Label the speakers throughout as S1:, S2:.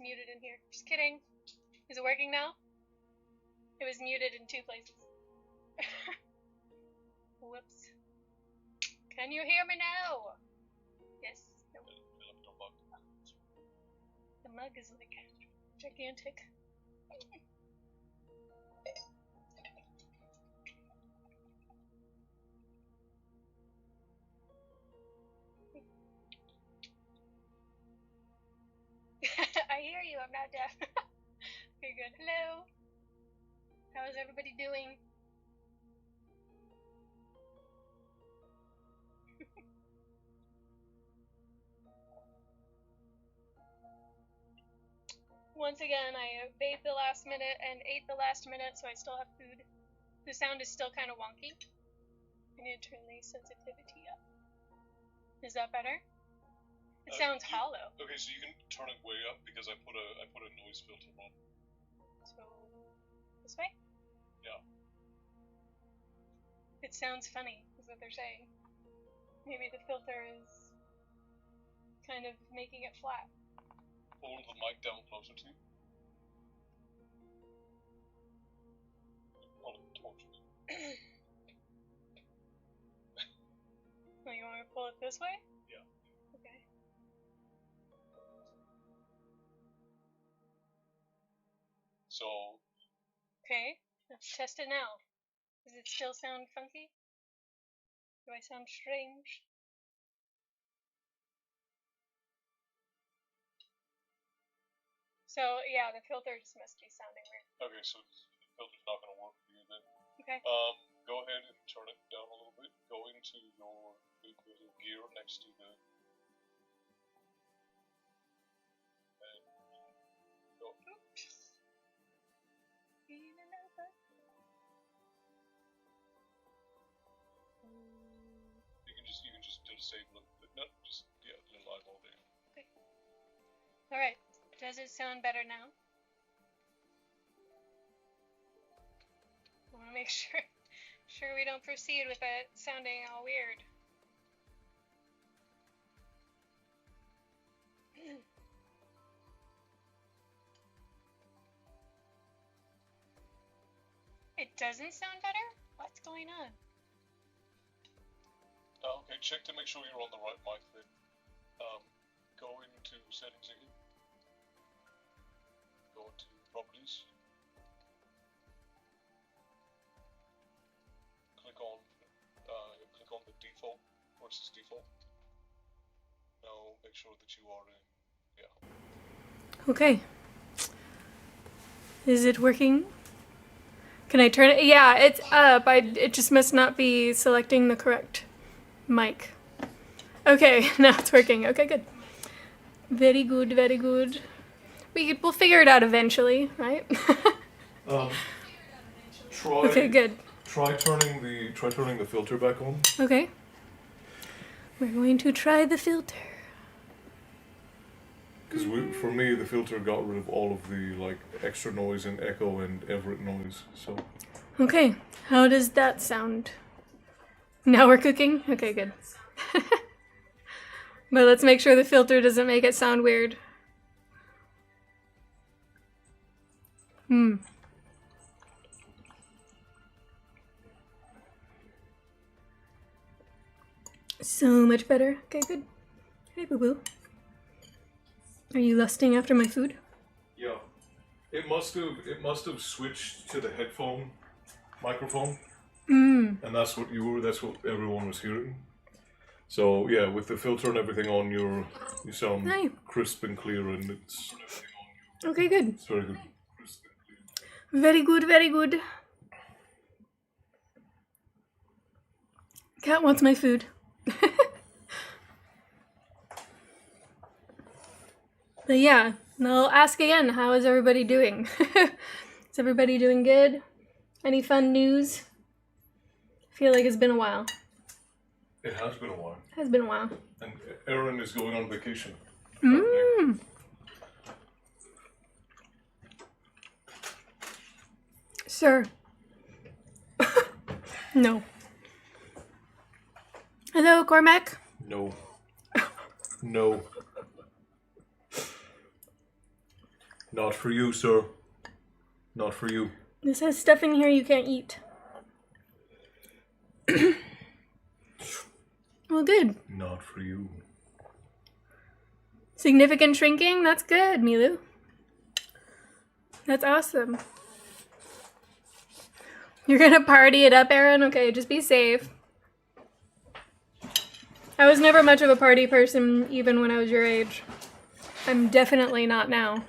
S1: muted in here. Just kidding. Is it working now? It was muted in 2 places. Whoops. Can you hear me now? Yes. No. The mug is like gigantic. I hear you, I'm not deaf. Okay, good. Hello. How is everybody doing? Once again, I bathed the last minute and ate the last minute, so I still have food. The sound is still kind of wonky. I need to turn the sensitivity up. Is that better? It sounds hollow.
S2: Okay, so you can turn it way up because I put a noise filter on.
S1: So this way?
S2: Yeah.
S1: It sounds funny, is what they're saying. Maybe the filter is kind of making it flat.
S2: Hold the mic down closer to you. Hold it towards you.
S1: Oh, you want to pull it this way?
S2: Yeah.
S1: Okay.
S2: So.
S1: Okay, let's test it now. Does it still sound funky? Do I sound strange? So, yeah, the filter just must be sounding weird.
S2: Okay, so the filter's not going to work for you then.
S1: Okay.
S2: Go ahead and turn it down a little bit. Go into your big little gear next to the... And go...
S1: Oops.
S2: You can just disable it. No, just, yeah, little eyeball there.
S1: Okay. Alright. Does it sound better now? I want to make sure we don't proceed with it sounding all weird. It doesn't sound better? What's going on?
S2: Okay, check to make sure you're on the right mic then. Go into settings again. Go into properties. Click on the default versus default. Now make sure that you are in, yeah.
S1: Okay. Is it working? Can I turn it? Yeah, it's up. It just must not be selecting the correct mic. Okay, now it's working. Okay, good. Very good, very good. We'll figure it out eventually, right? Okay, good.
S2: Try turning the filter back on.
S1: Okay. We're going to try the filter.
S2: Because for me, the filter got rid of all of the like extra noise and echo and Everett noise. So.
S1: Okay, how does that sound? Now we're cooking? Okay, good. But let's make sure the filter doesn't make it sound weird. So much better. Okay, good. Hey, boo-boo. Are you lusting after my food?
S2: Yeah. It must have switched to the headphone microphone. And that's what everyone was hearing. So yeah, with the filter and everything on, you sound crisp and clear, and it's
S1: okay. Good.
S2: It's very good.
S1: Very good. Very good. Cat wants my food. But yeah, I'll ask again. How is everybody doing? Is everybody doing good? Any fun news? I feel like it's been a while.
S2: It has been a while.
S1: Has been a while.
S2: And Erin is going on vacation.
S1: Sir. No. Hello, Cormac?
S2: No. No. Not for you, sir. Not for you.
S1: This has stuff in here you can't eat. Well, good.
S2: Not for you.
S1: Significant shrinking? That's good, Milu. That's awesome. You're gonna party it up, Aaron? Okay, just be safe. I was never much of a party person, even when I was your age. I'm definitely not now.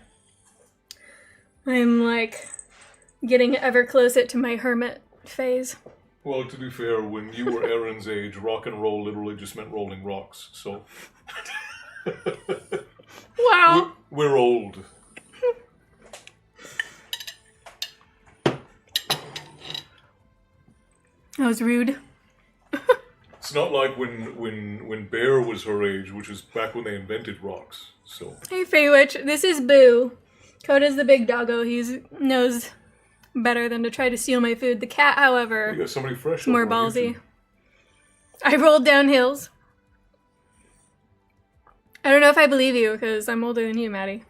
S1: I'm like getting ever closer to my hermit phase.
S2: Well, to be fair, when you were Aaron's age, rock and roll literally just meant rolling rocks, so...
S1: Wow.
S2: We're old.
S1: That was rude.
S2: It's not like when Bear was her age, which is back when they invented rocks, so...
S1: Hey, Feywitch, this is Boo. Coda's the big doggo. He knows better than to try to steal my food. The cat, however,
S2: You got somebody fresh
S1: is more
S2: over on
S1: ballsy.
S2: YouTube.
S1: I rolled down hills. I don't know if I believe you, because I'm older than you, Maddie.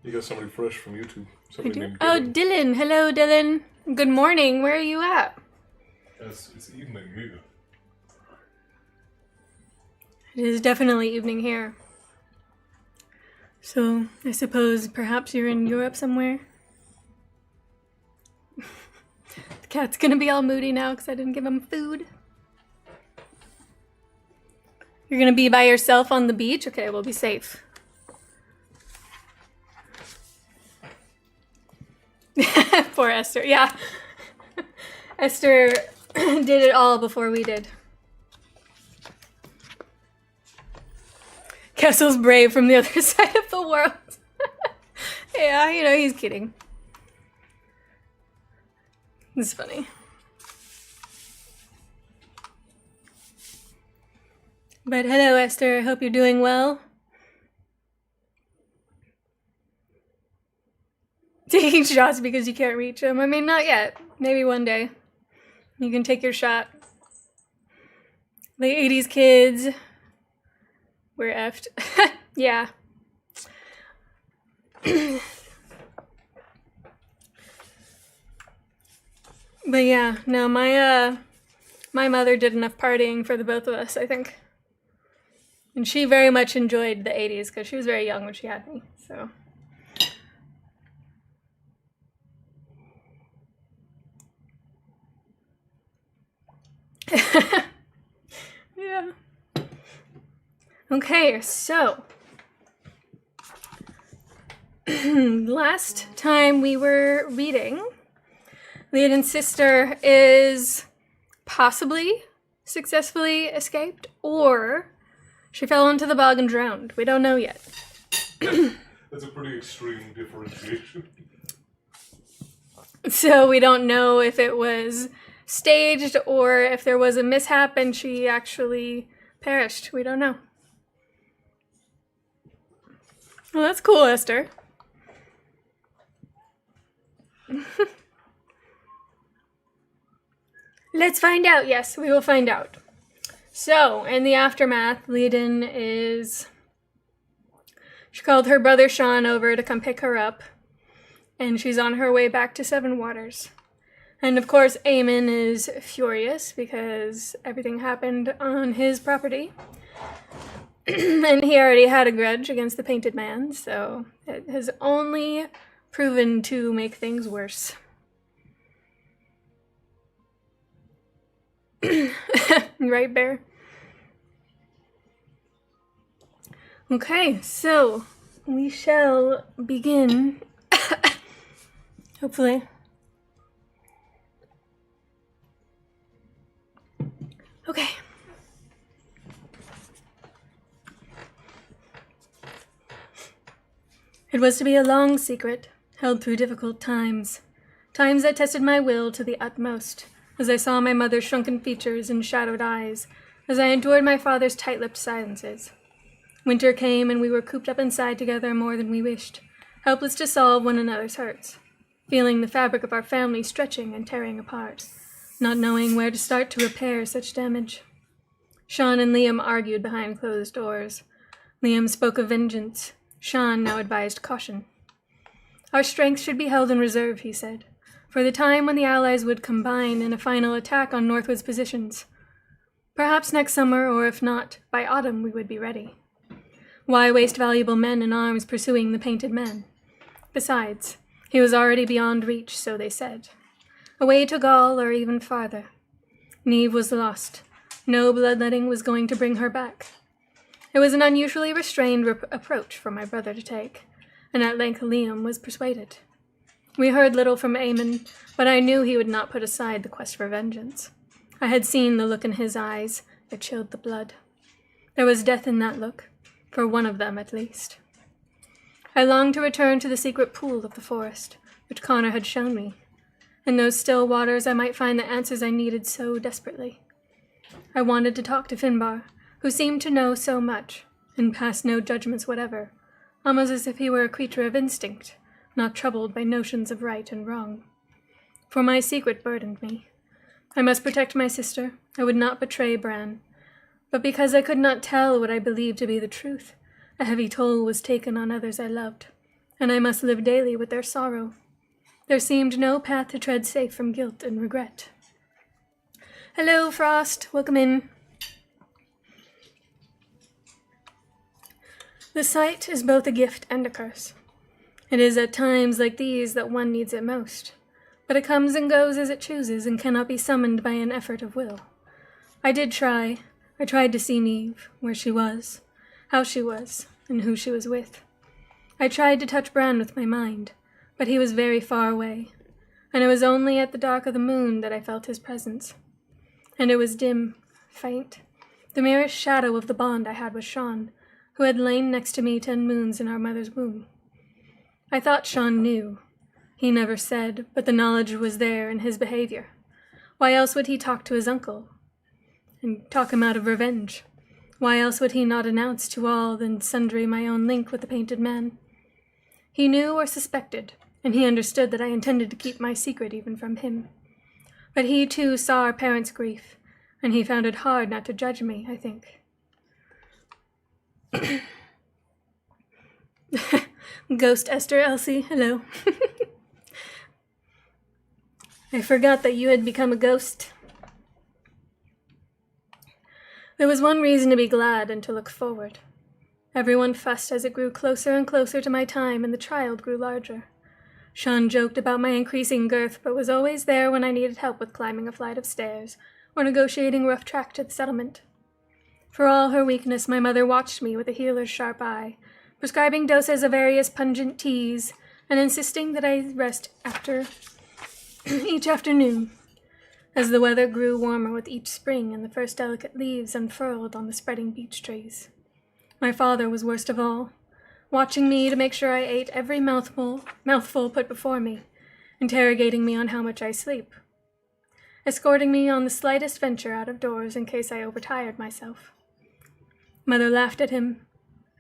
S2: You got somebody fresh from YouTube. Somebody named
S1: Oh,
S2: Dylan.
S1: Dylan. Hello, Dylan. Good morning. Where are you at?
S2: It's evening here.
S1: It is definitely evening here. So, I suppose perhaps you're in Europe somewhere? The cat's gonna be all moody now because I didn't give him food. You're gonna be by yourself on the beach? Okay, we'll be safe. Poor Esther. Yeah. Esther did it all before we did. Kessel's brave from the other side of the world. Yeah, you know, he's kidding. It's funny. But hello, Esther. I hope you're doing well. Taking shots because you can't reach them. I mean, not yet. Maybe one day. You can take your shot. The 80s kids. We're effed. Yeah. But yeah, no, my mother did enough partying for the both of us, I think. And she very much enjoyed the 80s because she was very young when she had me, so. Yeah. Okay, so. Last time we were reading, Leodin's sister is possibly successfully escaped, or she fell into the bog and drowned. We don't know yet.
S2: That's a pretty extreme differentiation.
S1: So we don't know if it was staged or if there was a mishap and she actually perished. We don't know. Well, that's cool, Esther. Let's find out. Yes, we will find out. So, in the aftermath, Leodin is... She called her brother Sean over to come pick her up, and she's on her way back to Seven Waters. And of course, Eamon is furious because everything happened on his property. And he already had a grudge against the Painted Man, so it has only proven to make things worse. Right, Bear? Okay, so we shall begin. Hopefully. Okay. It was to be a long secret, held through difficult times. Times that tested my will to the utmost, as I saw my mother's shrunken features and shadowed eyes, as I endured my father's tight-lipped silences. Winter came, and we were cooped up inside together more than we wished, helpless to solve one another's hurts, feeling the fabric of our family stretching and tearing apart, not knowing where to start to repair such damage. Sean and Liam argued behind closed doors. Liam spoke of vengeance. Sean now advised caution. Our strength should be held in reserve, he said, for the time when the Allies would combine in a final attack on Northwood's positions. Perhaps next summer, or if not, by autumn we would be ready. Why waste valuable men and arms pursuing the Painted Man? Besides, he was already beyond reach, so they said. Away to Gaul or even farther. Niamh was lost. No bloodletting was going to bring her back. It was an unusually restrained approach for my brother to take, and at length Liam was persuaded. We heard little from Aemon, but I knew he would not put aside the quest for vengeance. I had seen the look in his eyes that chilled the blood. There was death in that look, for one of them at least. I longed to return to the secret pool of the forest, which Connor had shown me. In those still waters I might find the answers I needed so desperately. I wanted to talk to Finbar, who seemed to know so much, and pass no judgments whatever, almost as if he were a creature of instinct, not troubled by notions of right and wrong. For my secret burdened me. I must protect my sister. I would not betray Bran. But because I could not tell what I believed to be the truth, a heavy toll was taken on others I loved, and I must live daily with their sorrow. There seemed no path to tread safe from guilt and regret. Hello, Frost. Welcome in. The sight is both a gift and a curse. It is at times like these that one needs it most, but it comes and goes as it chooses and cannot be summoned by an effort of will. I did try. I tried to see Niamh, where she was, how she was, and who she was with. I tried to touch Bran with my mind, but he was very far away, and it was only at the dark of the moon that I felt his presence. And it was dim, faint, the merest shadow of the bond I had with Sean, who had lain next to me 10 moons in our mother's womb. I thought Sean knew. He never said, but the knowledge was there in his behavior. Why else would he talk to his uncle and talk him out of revenge? Why else would he not announce to all and sundry my own link with the Painted Man? He knew or suspected, and he understood that I intended to keep my secret even from him. But he too saw our parents' grief, and he found it hard not to judge me, I think. Ghost Esther, Elsie, hello. I forgot that you had become a ghost. There was one reason to be glad and to look forward. Everyone fussed as it grew closer and closer to my time, and the child grew larger. Sean joked about my increasing girth, but was always there when I needed help with climbing a flight of stairs or negotiating rough track to the settlement. For all her weakness, my mother watched me with a healer's sharp eye, prescribing doses of various pungent teas and insisting that I rest after each afternoon. As the weather grew warmer with each spring and the first delicate leaves unfurled on the spreading beech trees. My father was worst of all, watching me to make sure I ate every mouthful put before me, interrogating me on how much I sleep, escorting me on the slightest venture out of doors in case I overtired myself. Mother laughed at him,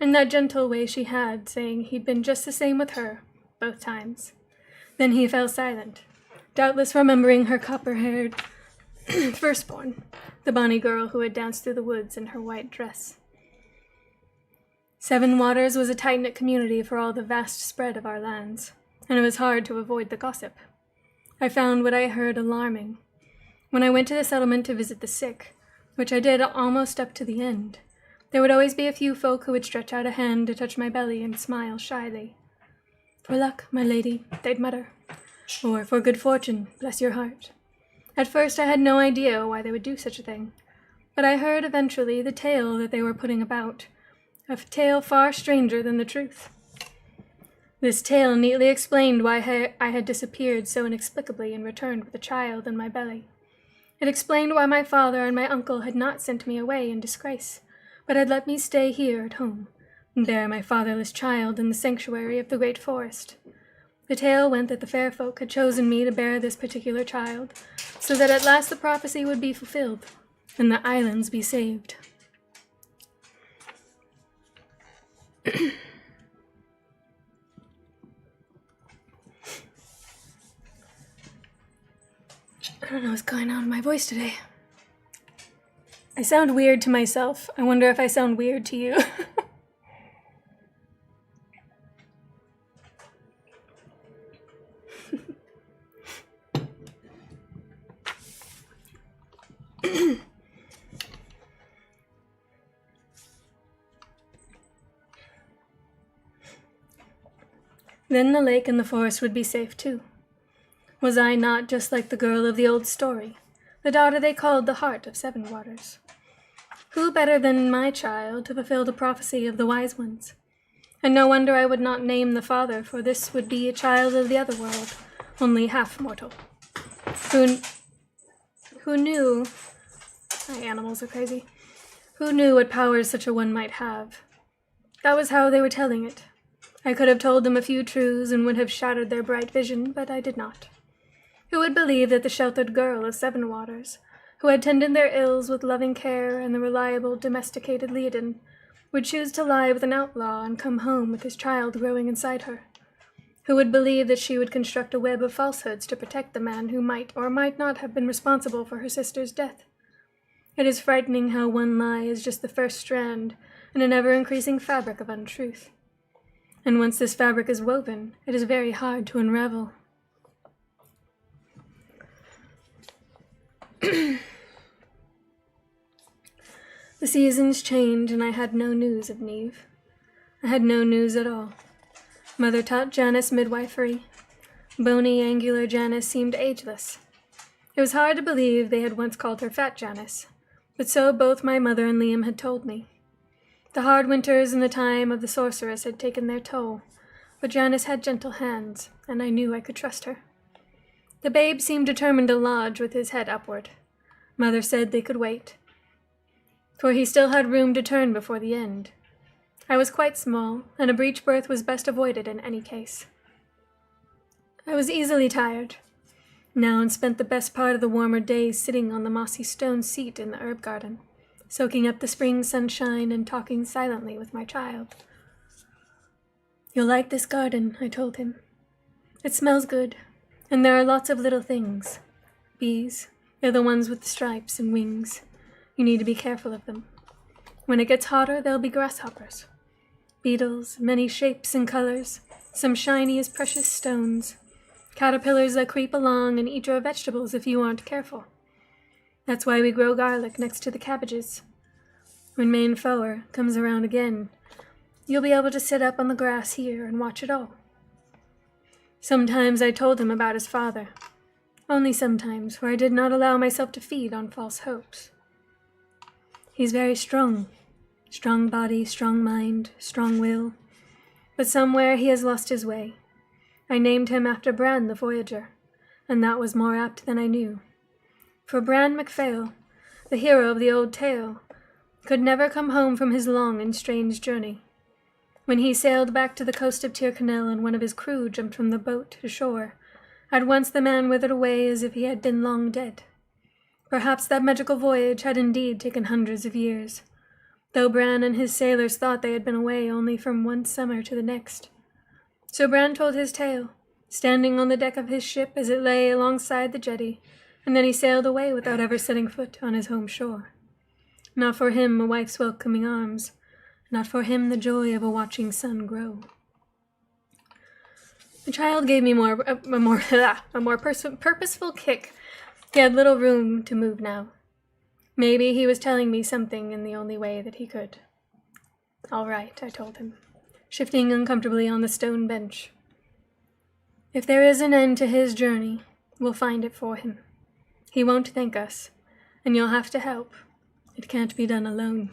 S1: in that gentle way she had, saying he'd been just the same with her, both times. Then he fell silent, doubtless remembering her copper-haired firstborn, the bonny girl who had danced through the woods in her white dress. Seven Waters was a tight-knit community for all the vast spread of our lands, and it was hard to avoid the gossip. I found what I heard alarming. When I went to the settlement to visit the sick, which I did almost up to the end, there would always be a few folk who would stretch out a hand to touch my belly and smile shyly. "For luck, my lady," they'd mutter, or "For good fortune, bless your heart." At first I had no idea why they would do such a thing, but I heard eventually the tale that they were putting about, a tale far stranger than the truth. This tale neatly explained why I had disappeared so inexplicably and returned with a child in my belly. It explained why my father and my uncle had not sent me away in disgrace, but had let me stay here at home, and bear my fatherless child in the sanctuary of the great forest. The tale went that the fair folk had chosen me to bear this particular child, so that at last the prophecy would be fulfilled, and the islands be saved. I don't know what's going on with my voice today. I sound weird to myself. I wonder if I sound weird to you. Then the lake and the forest would be safe too. Was I not just like the girl of the old story, the daughter they called the Heart of Seven Waters? Who better than my child to fulfill the prophecy of the wise ones? And no wonder I would not name the father, for this would be a child of the other world, only half mortal. Who knew... My animals are crazy. Who knew what powers such a one might have? That was how they were telling it. I could have told them a few truths and would have shattered their bright vision, but I did not. Who would believe that the sheltered girl of Seven Waters, who had tended their ills with loving care and the reliable, domesticated Leodin, would choose to lie with an outlaw and come home with his child growing inside her? Who would believe that she would construct a web of falsehoods to protect the man who might or might not have been responsible for her sister's death? It is frightening how one lie is just the first strand in an ever-increasing fabric of untruth. And once this fabric is woven, it is very hard to unravel. The seasons change, and I had no news of Neve. I had no news at all. Mother taught Janice midwifery. Bony, angular Janice seemed ageless. It was hard to believe they had once called her Fat Janice, but so both my mother and Liam had told me. The hard winters and the time of the sorceress had taken their toll, but Janice had gentle hands, and I knew I could trust her. The babe seemed determined to lodge with his head upward. Mother said they could wait, for he still had room to turn before the end. I was quite small, and a breech birth was best avoided in any case. I was easily tired now and spent the best part of the warmer days sitting on the mossy stone seat in the herb garden, soaking up the spring sunshine and talking silently with my child. "You'll like this garden," I told him. "It smells good, and there are lots of little things. Bees, they're the ones with the stripes and wings. You need to be careful of them. When it gets hotter, there'll be grasshoppers. Beetles, many shapes and colors, some shiny as precious stones. Caterpillars that creep along and eat your vegetables if you aren't careful. That's why we grow garlic next to the cabbages. When Main Fower comes around again, you'll be able to sit up on the grass here and watch it all." Sometimes I told him about his father. Only sometimes, for I did not allow myself to feed on false hopes. "He's very strong. Strong body, strong mind, strong will. But somewhere he has lost his way. I named him after Bran the Voyager, and that was more apt than I knew. For Bran MacPhail, the hero of the old tale, could never come home from his long and strange journey. When he sailed back to the coast of Tyrconnell and one of his crew jumped from the boat to shore, at once the man withered away as if he had been long dead. Perhaps that magical voyage had indeed taken hundreds of years, though Bran and his sailors thought they had been away only from one summer to the next. So Bran told his tale, standing on the deck of his ship as it lay alongside the jetty, and then he sailed away without ever setting foot on his home shore. Not for him a wife's welcoming arms, not for him the joy of a watching sun grow. The child gave me a more purposeful kick. He had little room to move now. Maybe he was telling me something in the only way that he could. "All right," I told him, shifting uncomfortably on the stone bench. "If there is an end to his journey, we'll find it for him. He won't thank us, and you'll have to help. It can't be done alone."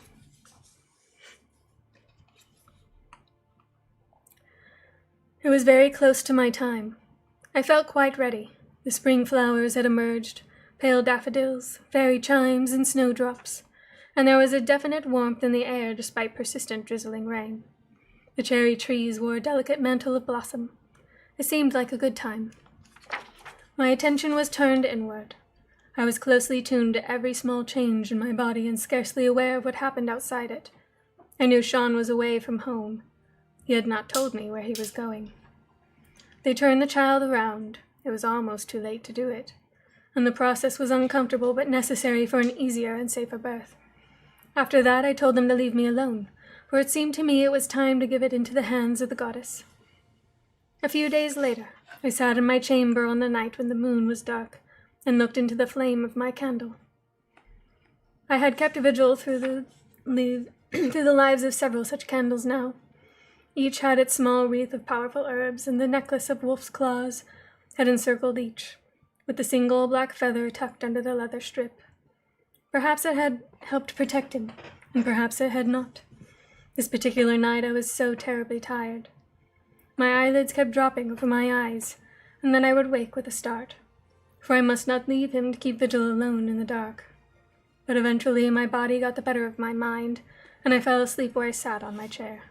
S1: It was very close to my time. I felt quite ready. The spring flowers had emerged, pale daffodils, fairy chimes, and snowdrops, and there was a definite warmth in the air despite persistent drizzling rain. The cherry trees wore a delicate mantle of blossom. It seemed like a good time. My attention was turned inward. I was closely tuned to every small change in my body and scarcely aware of what happened outside it. I knew Sean was away from home. He had not told me where he was going. They turned the child around. It was almost too late to do it, and the process was uncomfortable but necessary for an easier and safer birth. After that, I told them to leave me alone, for it seemed to me it was time to give it into the hands of the goddess. A few days later, I sat in my chamber on the night when the moon was dark and looked into the flame of my candle. I had kept vigil through the lives of several such candles now. Each had its small wreath of powerful herbs, and the necklace of wolf's claws had encircled each, with the single black feather tucked under the leather strip. Perhaps it had helped protect him, and perhaps it had not. This particular night I was so terribly tired. My eyelids kept dropping over my eyes, and then I would wake with a start, for I must not leave him to keep vigil alone in the dark. But eventually my body got the better of my mind, and I fell asleep where I sat on my chair.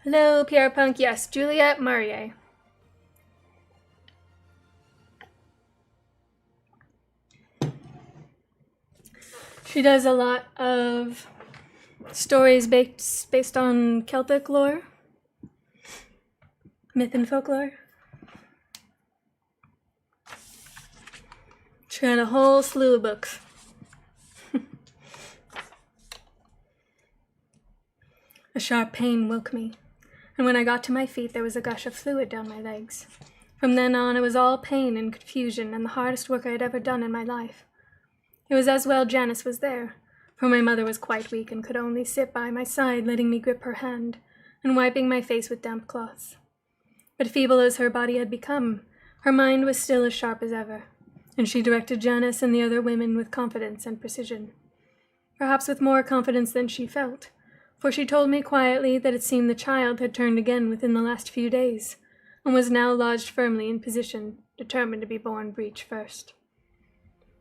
S1: Hello, Pierre Punk. Yes, Juliette Maurier. She does a lot of stories based on Celtic lore, myth and folklore. She had a whole slew of books. A sharp pain woke me, and when I got to my feet there was a gush of fluid down my legs. From then on it was all pain and confusion, and the hardest work I had ever done in my life. It was as well Janice was there, for my mother was quite weak and could only sit by my side, letting me grip her hand, and wiping my face with damp cloths. But feeble as her body had become, her mind was still as sharp as ever, and she directed Janice and the other women with confidence and precision. Perhaps with more confidence than she felt, for she told me quietly that it seemed the child had turned again within the last few days, and was now lodged firmly in position, determined to be born breech first.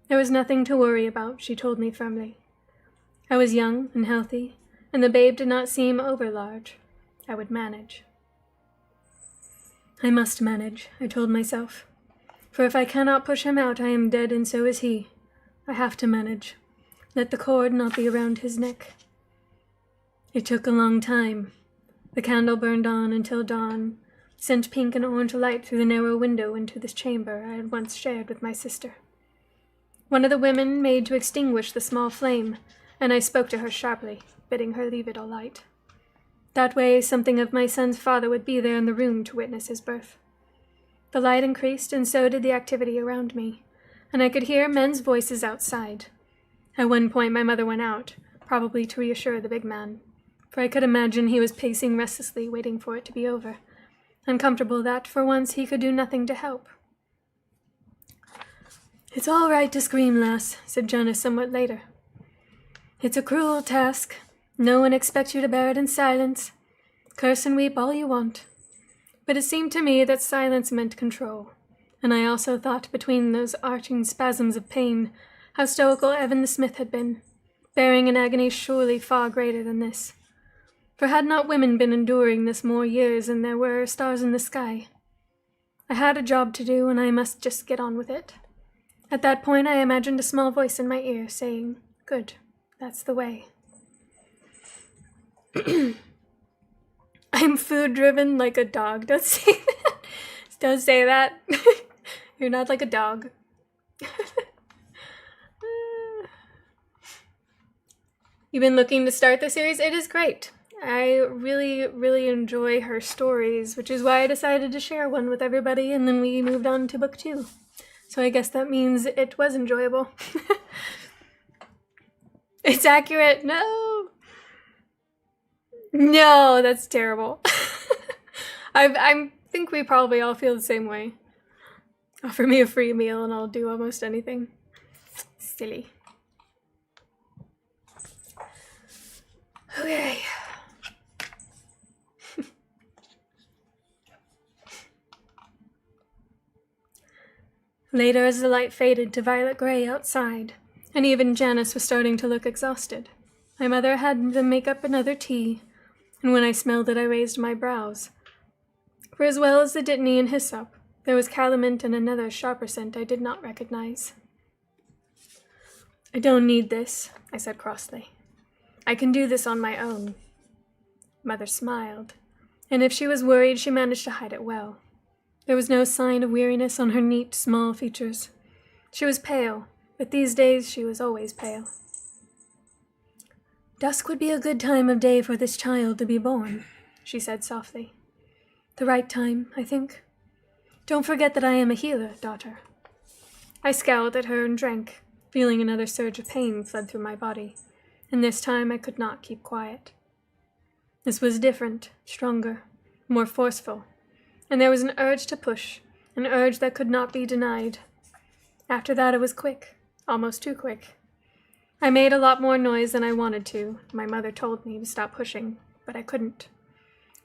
S1: There was nothing to worry about, she told me firmly. I was young and healthy, and the babe did not seem over-large. I would manage. I must manage, I told myself. For if I cannot push him out, I am dead, and so is he. I have to manage. Let the cord not be around his neck. It took a long time. The candle burned on until dawn, sent pink and orange light through the narrow window into this chamber I had once shared with my sister. One of the women made to extinguish the small flame, and I spoke to her sharply, bidding her leave it alight. That way something of my son's father would be there in the room to witness his birth. The light increased, and so did the activity around me, and I could hear men's voices outside. At one point my mother went out, probably to reassure the big man, for I could imagine he was pacing restlessly, waiting for it to be over, uncomfortable that, for once, he could do nothing to help. "It's all right to scream, lass," said Janice somewhat later. "It's a cruel task. No one expects you to bear it in silence. Curse and weep all you want." But it seemed to me that silence meant control, and I also thought between those arching spasms of pain how stoical Evan the Smith had been, bearing an agony surely far greater than this. For had not women been enduring this more years than there were stars in the sky? I had a job to do, and I must just get on with it. At that point I imagined a small voice in my ear saying, "Good, that's the way." I'm food-driven like a dog. Don't say that. Don't say that. You're not like a dog. You've been looking to start the series? It is great. I really, really enjoy her stories, which is why I decided to share one with everybody, and then we moved on to book 2. So I guess that means it was enjoyable. It's accurate. No, that's terrible. I think we probably all feel the same way. Offer me a free meal and I'll do almost anything. Silly. Okay. Later, as the light faded to violet gray outside, and even Janice was starting to look exhausted, my mother had them make up another tea, and when I smelled it I raised my brows. For as well as the dittany and hyssop, there was calamint and another sharper scent I did not recognize. "I don't need this," I said crossly. "I can do this on my own." Mother smiled, and if she was worried she managed to hide it well. There was no sign of weariness on her neat, small features. She was pale, but these days she was always pale. "Dusk would be a good time of day for this child to be born," she said softly. The right time, I think. Don't forget that I am a healer, daughter. I scowled at her and drank, feeling another surge of pain flood through my body, and this time I could not keep quiet. This was different, stronger, more forceful, and there was an urge to push, an urge that could not be denied. After that it was quick, almost too quick. I made a lot more noise than I wanted to. My mother told me to stop pushing, but I couldn't.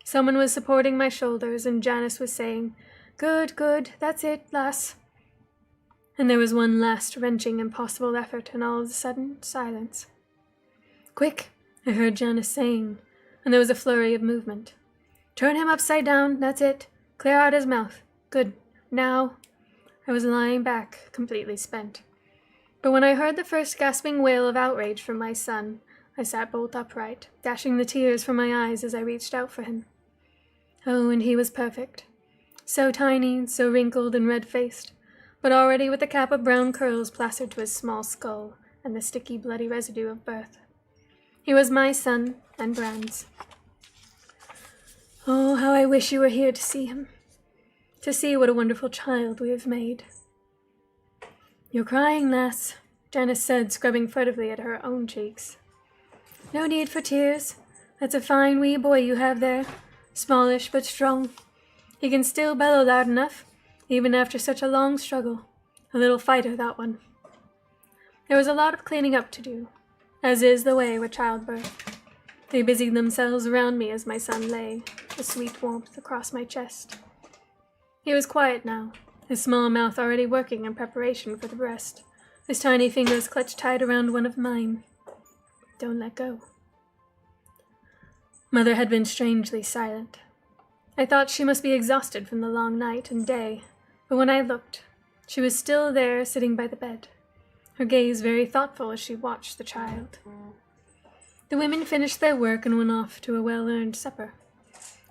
S1: Someone was supporting my shoulders, and Janice was saying, "Good, good, that's it, lass." And there was one last wrenching, impossible effort, and all of a sudden, silence. "Quick," I heard Janice saying, and there was a flurry of movement. "Turn him upside down, that's it. Clear out his mouth. Good. Now." I was lying back, completely spent. But when I heard the first gasping wail of outrage from my son, I sat bolt upright, dashing the tears from my eyes as I reached out for him. Oh, and he was perfect. So tiny, so wrinkled and red-faced, but already with the cap of brown curls plastered to his small skull and the sticky, bloody residue of birth. He was my son and Bran's. Oh, how I wish you were here to see him, to see what a wonderful child we have made. "You're crying, lass," Janice said, scrubbing furtively at her own cheeks. "No need for tears. That's a fine wee boy you have there, smallish but strong. He can still bellow loud enough, even after such a long struggle. A little fighter, that one." There was a lot of cleaning up to do, as is the way with childbirth. They busied themselves around me as my son lay, a sweet warmth across my chest. He was quiet now, his small mouth already working in preparation for the breast, his tiny fingers clutched tight around one of mine. Don't let go. Mother had been strangely silent. I thought she must be exhausted from the long night and day, but when I looked, she was still there sitting by the bed, her gaze very thoughtful as she watched the child. The women finished their work and went off to a well-earned supper,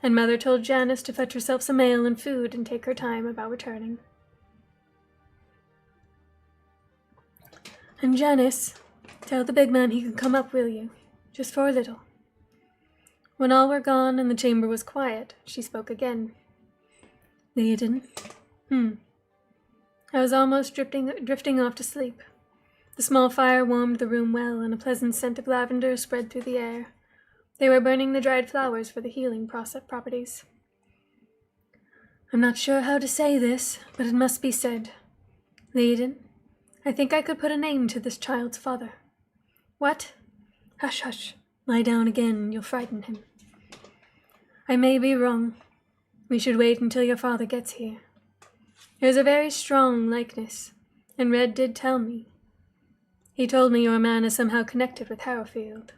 S1: and Mother told Janice to fetch herself some ale and food and take her time about returning. "And Janice, tell the big man he can come up, will you? Just for a little." When all were gone and the chamber was quiet, she spoke again. "Leiden." I was almost drifting off to sleep. The small fire warmed the room well, and a pleasant scent of lavender spread through the air. They were burning the dried flowers for the healing properties. "I'm not sure how to say this, but it must be said. Leiden, I think I could put a name to this child's father." "What?" "Hush, hush. Lie down again, you'll frighten him." "I may be wrong. We should wait until your father gets here. There's a very strong likeness, and Red did tell me. He told me your man is somehow connected with Harrowfield.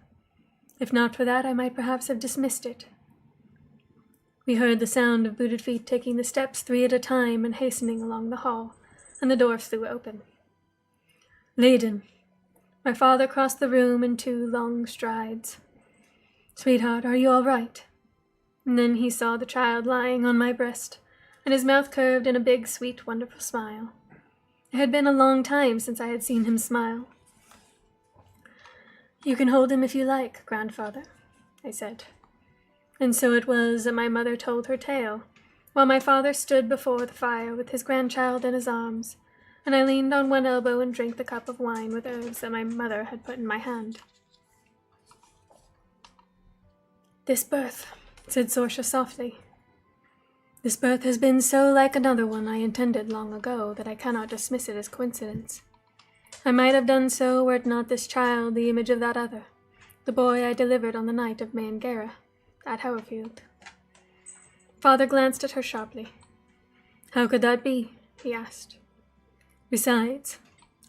S1: If not for that, I might perhaps have dismissed it." We heard the sound of booted feet taking the steps 3 at a time and hastening along the hall, and the door flew open. "Leiden." My father crossed the room in 2 long strides. "Sweetheart, are you all right?" And then he saw the child lying on my breast, and his mouth curved in a big, sweet, wonderful smile. It had been a long time since I had seen him smile. "You can hold him if you like, grandfather," I said. And so it was that my mother told her tale, while my father stood before the fire with his grandchild in his arms, and I leaned on one elbow and drank the cup of wine with herbs that my mother had put in my hand. "This birth," said Sorsha softly. "This birth has been so like another one I intended long ago that I cannot dismiss it as coincidence. I might have done so were it not this child the image of that other, the boy I delivered on the night of Maingera, at Harrowfield." Father glanced at her sharply. "How could that be?" he asked. Besides,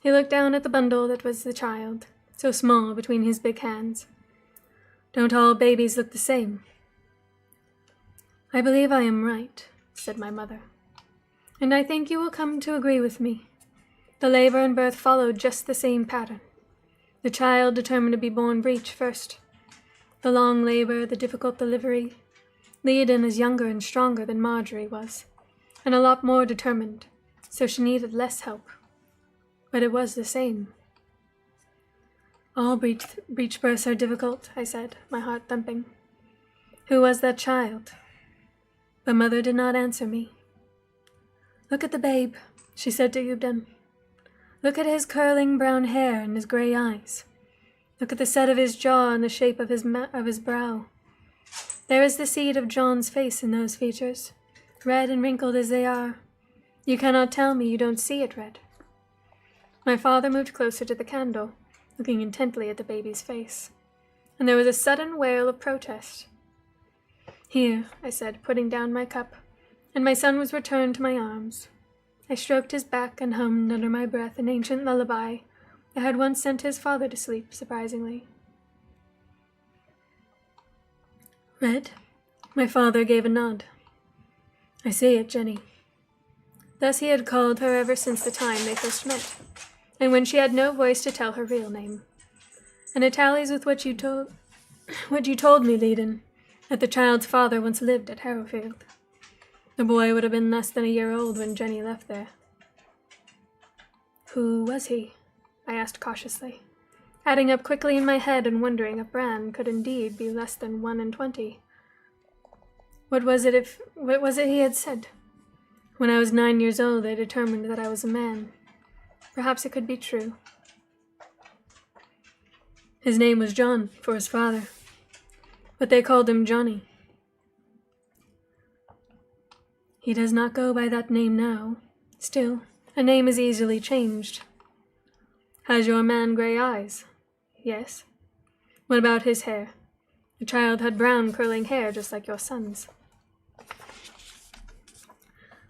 S1: he looked down at the bundle that was the child, so small between his big hands. "Don't all babies look the same?" "I believe I am right," said my mother. "And I think you will come to agree with me. The labor and birth followed just the same pattern. The child determined to be born breech first. The long labor, the difficult delivery. Leiden is younger and stronger than Marjorie was, and a lot more determined, so she needed less help. But it was the same." "All breech births are difficult," I said, my heart thumping. "Who was that child?" But Mother did not answer me. "Look at the babe," she said to Ubden. "Look at his curling brown hair and his grey eyes. Look at the set of his jaw and the shape of his brow. There is the seed of John's face in those features, red and wrinkled as they are. You cannot tell me you don't see it red." My father moved closer to the candle, looking intently at the baby's face, and there was a sudden wail of protest. "Here," I said, putting down my cup, and my son was returned to my arms. I stroked his back and hummed under my breath an ancient lullaby that had once sent his father to sleep, surprisingly. "Red?" My father gave a nod. "I see it, Jenny." Thus he had called her ever since the time they first met, and when she had no voice to tell her real name. And it tallies with what you told me, Leiden, that the child's father once lived at Harrowfield. The boy would have been less than a year old when Jenny left there. "Who was he?" I asked cautiously, adding up quickly in my head and wondering if Bran could indeed be less than 21. What was it he had said? When I was 9 years old, I determined that I was a man. Perhaps it could be true. His name was John, for his father, but they called him Johnny. He does not go by that name now. Still, a name is easily changed. Has your man grey eyes? Yes. What about his hair? The child had brown curling hair just like your son's.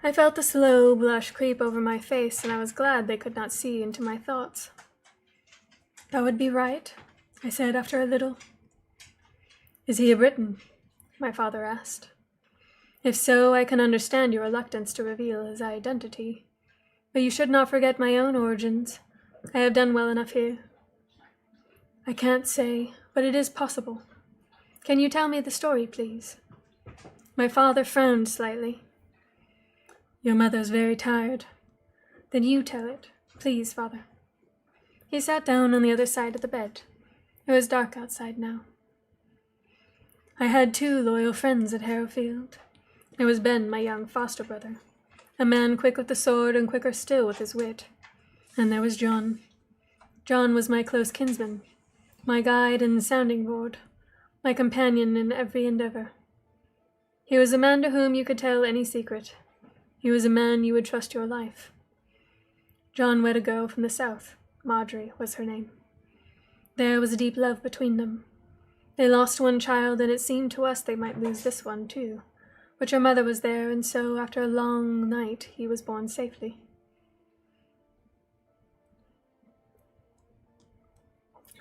S1: I felt a slow blush creep over my face, and I was glad they could not see into my thoughts. "That would be right," I said after a little. "Is he a Briton?" my father asked. "If so, I can understand your reluctance to reveal his identity. But you should not forget my own origins. I have done well enough here." "I can't say, but it is possible. Can you tell me the story, please?" My father frowned slightly. "Your mother's very tired. Then you tell it, please, father." He sat down on the other side of the bed. It was dark outside now. "I had 2 loyal friends at Harrowfield. There was Ben, my young foster brother, a man quick with the sword and quicker still with his wit. And there was John. John was my close kinsman, my guide and sounding board, my companion in every endeavor. He was a man to whom you could tell any secret. He was a man you would trust your life. John wed a girl from the south. Marjorie was her name. There was a deep love between them. They lost one child, and it seemed to us they might lose this one, too. But your mother was there, and so, after a long night, he was born safely.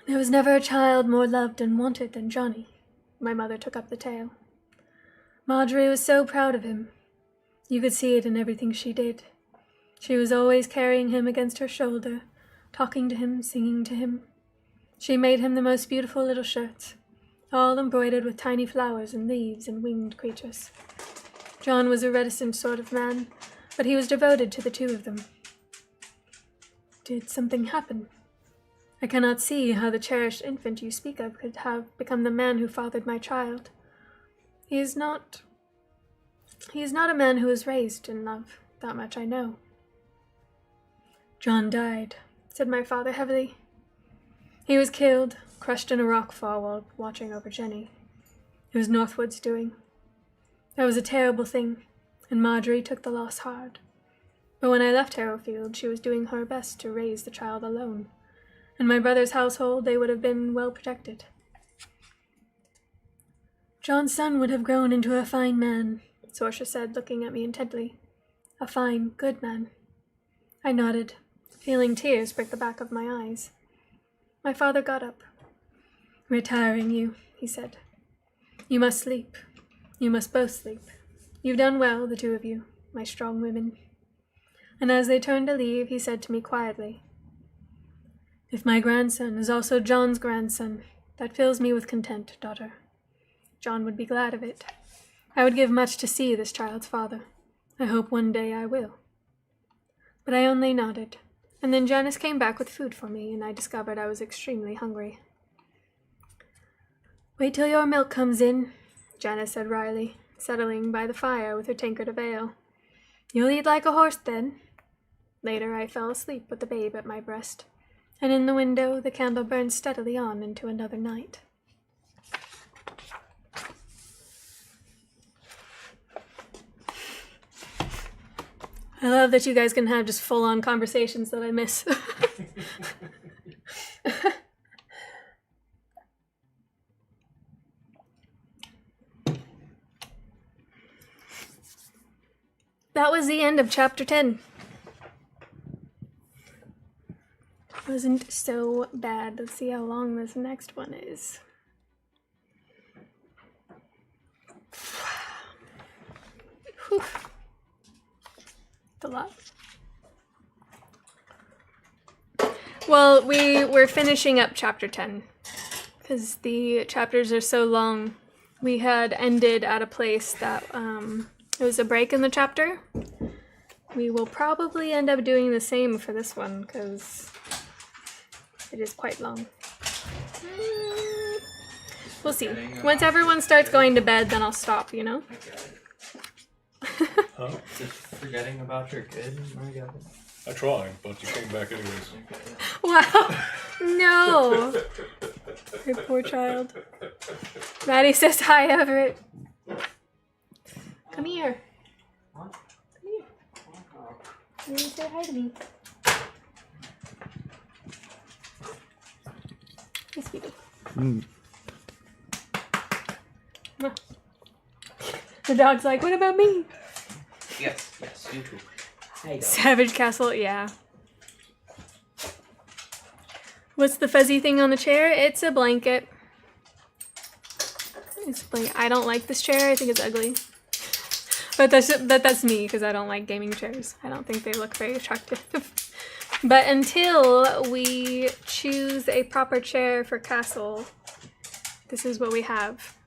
S1: There was never a child more loved and wanted than Johnny. My mother took up the tale. Marjorie was so proud of him. You could see it in everything she did. She was always carrying him against her shoulder, talking to him, singing to him. She made him the most beautiful little shirts, all embroidered with tiny flowers and leaves and winged creatures. John was a reticent sort of man, but he was devoted to the 2 of them. Did something happen? I cannot see how the cherished infant you speak of could have become the man who fathered my child. He is not a man who was raised in love, that much I know. John died, said my father heavily. He was killed, crushed in a rock fall while watching over Jenny. It was Northwood's doing. That was a terrible thing, and Marjorie took the loss hard. But when I left Harrowfield, she was doing her best to raise the child alone. In my brother's household, they would have been well protected. John's son would have grown into a fine man, Sorsha said, looking at me intently. A fine, good man. I nodded, feeling tears break the back of my eyes. My father got up. "We're tiring you," he said. "You must sleep. You must both sleep. You've done well, the 2 of you, my strong women." And as they turned to leave, he said to me quietly, "If my grandson is also John's grandson, that fills me with content, daughter. John would be glad of it. I would give much to see this child's father. I hope one day I will." But I only nodded, and then Janice came back with food for me, and I discovered I was extremely hungry. "Wait till your milk comes in," Janice said wryly, settling by the fire with her tankard of ale. "You'll eat like a horse, then." Later I fell asleep with the babe at my breast, and in the window the candle burned steadily on into another night. I love that you guys can have just full-on conversations that I miss. That was the end of chapter 10. Wasn't so bad. Let's see how long this next one is. Whew. It's a lot. Well, we're finishing up chapter 10 because the chapters are so long. We had ended at a place that it was a break in the chapter. We will probably end up doing the same for this one because it is quite long. We'll see. Once everyone starts going to bed, then I'll stop, you know?
S2: Huh?
S3: Just forgetting about your kid? I got it.
S2: I tried, but you came back anyways.
S1: Wow. No. Your poor child. Maddie says hi, Everett. Come here.
S3: What?
S1: Come here. You say hi to me. Hey, sweetie. The dog's like, what about me?
S3: Yes, you too. Hey, dog.
S1: Savage Castle, yeah. What's the fuzzy thing on the chair? It's a blanket. I don't like this chair. I think it's ugly. But that's me because I don't like gaming chairs. I don't think they look very attractive. But until we choose a proper chair for Castle, this is what we have.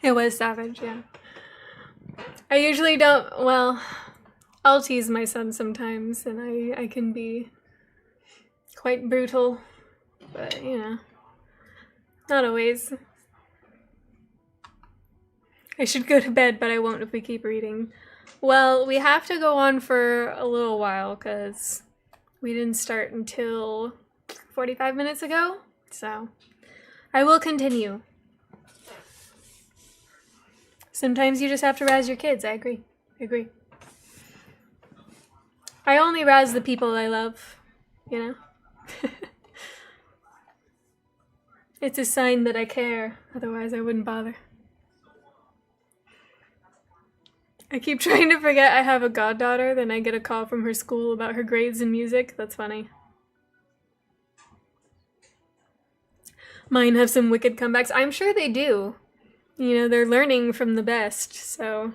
S1: It was savage, yeah. I usually don't, well, I'll tease my son sometimes, and I can be quite brutal, but, you know, not always. I should go to bed, but I won't if we keep reading. Well, we have to go on for a little while, because we didn't start until 45 minutes ago, so I will continue. Sometimes you just have to razz your kids. I agree. I only razz the people I love, you know? It's a sign that I care. Otherwise, I wouldn't bother. I keep trying to forget I have a goddaughter, then I get a call from her school about her grades in music. That's funny. Mine have some wicked comebacks. I'm sure they do. You know, they're learning from the best, so.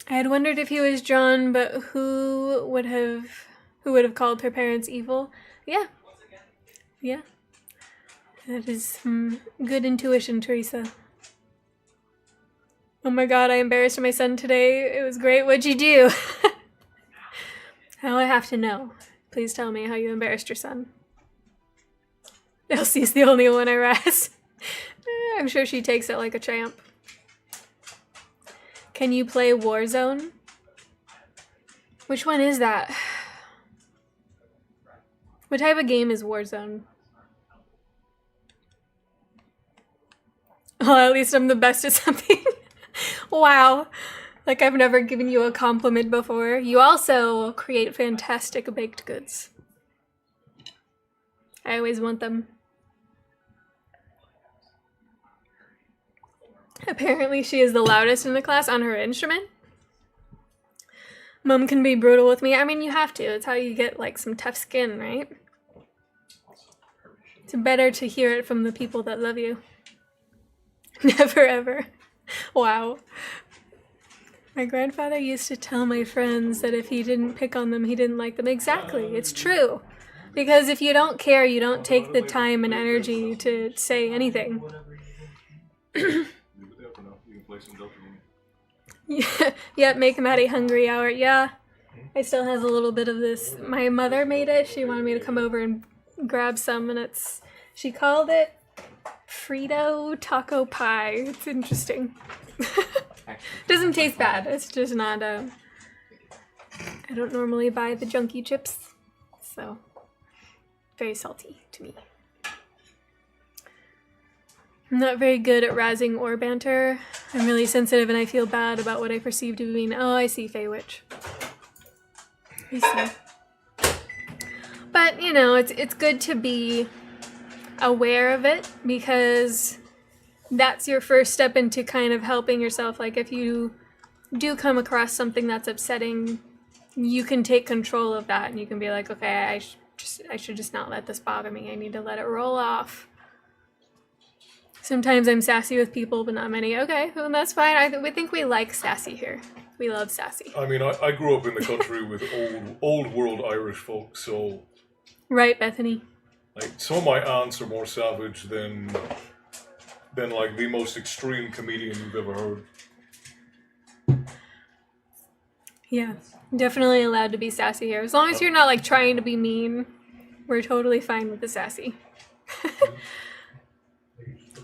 S1: I had wondered if he was John, but who would have called her parents evil? Yeah. That is some good intuition, Teresa. Oh my god, I embarrassed my son today. It was great. What'd you do? Now I have to know. Please tell me how you embarrassed your son. Elsie's the only one I razz. I'm sure she takes it like a champ. Can you play Warzone? Which one is that? What type of game is Warzone? Oh, at least I'm the best at something. Wow. Like I've never given you a compliment before. You also create fantastic baked goods. I always want them. Apparently she is the loudest in the class on her instrument. Mom can be brutal with me. I mean, you have to. It's how you get, like, some tough skin, right? It's better to hear it from the people that love you. Never ever. Wow. My grandfather used to tell my friends that if he didn't pick on them, he didn't like them. Exactly. It's true. Because if you don't care, you don't take the time and energy to say anything.
S2: Play some Delta game.
S1: Yeah, make Maddie hungry hour. Yeah. I still have a little bit of this. My mother made it. She wanted me to come over and grab some, and she called it Frito taco pie. It's interesting. Doesn't taste bad. It's just not, I don't normally buy the junky chips, so very salty to me. I'm not very good at razzing or banter. I'm really sensitive and I feel bad about what I perceive to be mean. Oh, I see, Fey Witch. I see. But, you know, it's good to be aware of it because that's your first step into kind of helping yourself. Like, if you do come across something that's upsetting, you can take control of that and you can be like, okay, I should just not let this bother me. I need to let it roll off. Sometimes I'm sassy with people, but not many. Okay, well, that's fine. We think we like sassy here. We love sassy.
S2: I mean, I grew up in the country with old world Irish folk, so...
S1: Right, Bethany?
S2: Like, some of my aunts are more savage than like the most extreme comedian you've ever heard.
S1: Yeah, definitely allowed to be sassy here. As long as you're not like trying to be mean, we're totally fine with the sassy.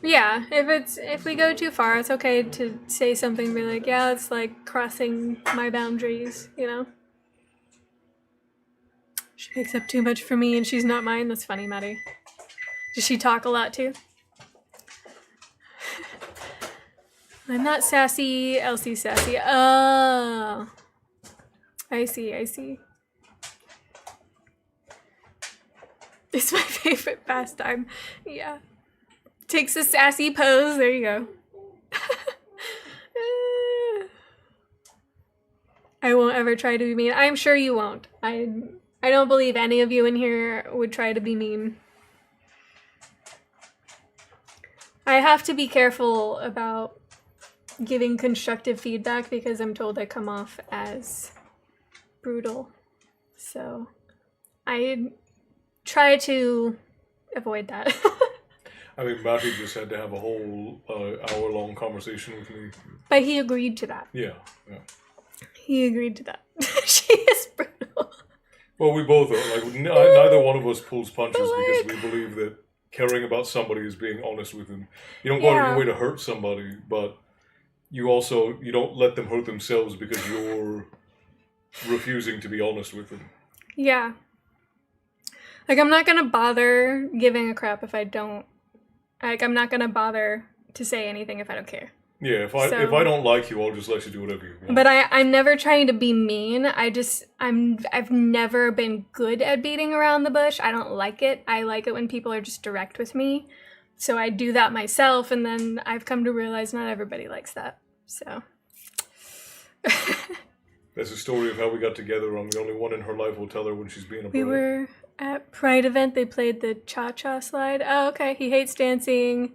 S1: Yeah, if we go too far, it's okay to say something and be like, yeah, it's like crossing my boundaries, you know? She picks up too much for me and she's not mine. That's funny, Maddie. Does she talk a lot too? I'm not sassy, Elsie's sassy. Oh. I see. It's my favorite pastime. Yeah. Takes a sassy pose. There you go. I won't ever try to be mean. I'm sure you won't. I don't believe any of you in here would try to be mean. I have to be careful about giving constructive feedback because I'm told I come off as brutal. So I try to avoid that.
S2: I mean, Matty just had to have a whole hour-long conversation with me.
S1: But he agreed to that.
S2: Yeah.
S1: He agreed to that. She is brutal.
S2: Well, we both are. Like, neither one of us pulls punches because we believe that caring about somebody is being honest with them. You don't go out of your way to hurt somebody, but you don't let them hurt themselves because you're refusing to be honest with them.
S1: Yeah. Like, I'm not gonna bother giving a crap if I don't. Like, I'm not gonna bother to say anything if I don't care.
S2: Yeah, if I don't like you, I'll just let you do whatever you want.
S1: But I'm never trying to be mean. I've never been good at beating around the bush. I don't like it. I like it when people are just direct with me. So I do that myself, and then I've come to realize not everybody likes that. So.
S2: That's a story of how we got together. I'm the only one in her life who'll tell her when she's being a bride.
S1: We were at Pride event. They played the cha-cha slide. Oh, okay. He hates dancing.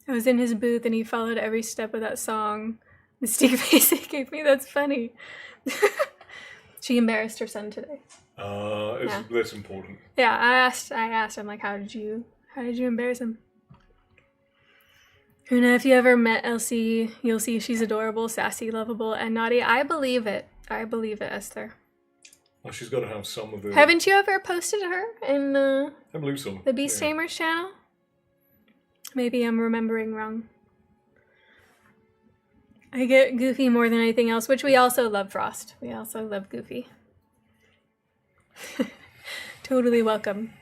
S1: I was in his booth and he followed every step of that song. The stick face he gave me, that's funny. She embarrassed her son today.
S2: That's important.
S1: Yeah, I asked him, like, how did you embarrass him? Oonagh, if you ever met Elsie, you'll see she's adorable, sassy, lovable, and naughty. I believe it, Esther.
S2: Well, she's got to have some of the...
S1: Haven't you ever posted her in
S2: I believe so.
S1: The Beast Tamers channel? Maybe I'm remembering wrong. I get Goofy more than anything else, which we also love Frost. We also love Goofy. Totally welcome.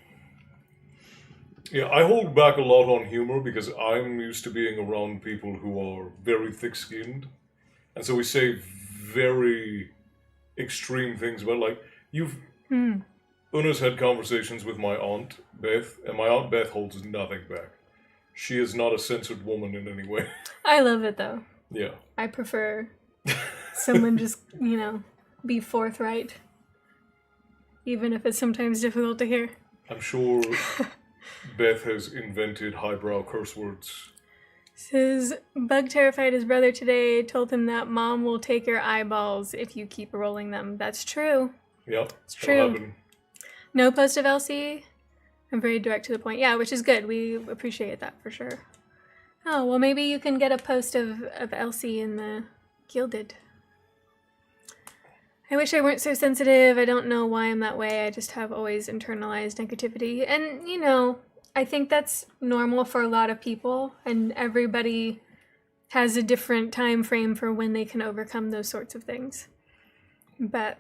S2: Yeah, I hold back a lot on humor because I'm used to being around people who are very thick-skinned. And so we say very extreme things about, like, Una's had conversations with my Aunt Beth, and my Aunt Beth holds nothing back. She is not a censored woman in any way.
S1: I love it, though.
S2: Yeah.
S1: I prefer someone just, be forthright. Even if it's sometimes difficult to hear.
S2: I'm sure Beth has invented highbrow curse words.
S1: Says, Bug terrified his brother today, told him that Mom will take your eyeballs if you keep rolling them. That's true.
S2: Yep.
S1: It's true. No post of Elsie. I'm very direct to the point. Yeah, which is good. We appreciate that for sure. Oh, well, maybe you can get a post of Elsie in the Gilded. I wish I weren't so sensitive. I don't know why I'm that way. I just have always internalized negativity. And, you know, I think that's normal for a lot of people, and everybody has a different time frame for when they can overcome those sorts of things. But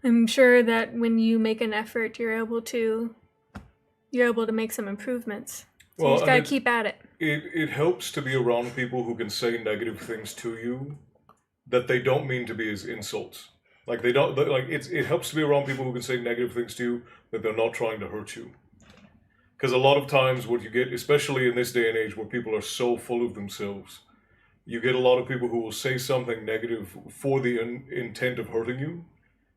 S1: I'm sure that when you make an effort, you're able to make some improvements. So you just gotta keep at it.
S2: It helps to be around people who can say negative things to you that they don't mean to be as insults. Like they don't like it helps to be around people who can say negative things to you that they're not trying to hurt you. Because a lot of times what you get, especially in this day and age where people are so full of themselves, you get a lot of people who will say something negative for the intent of hurting you.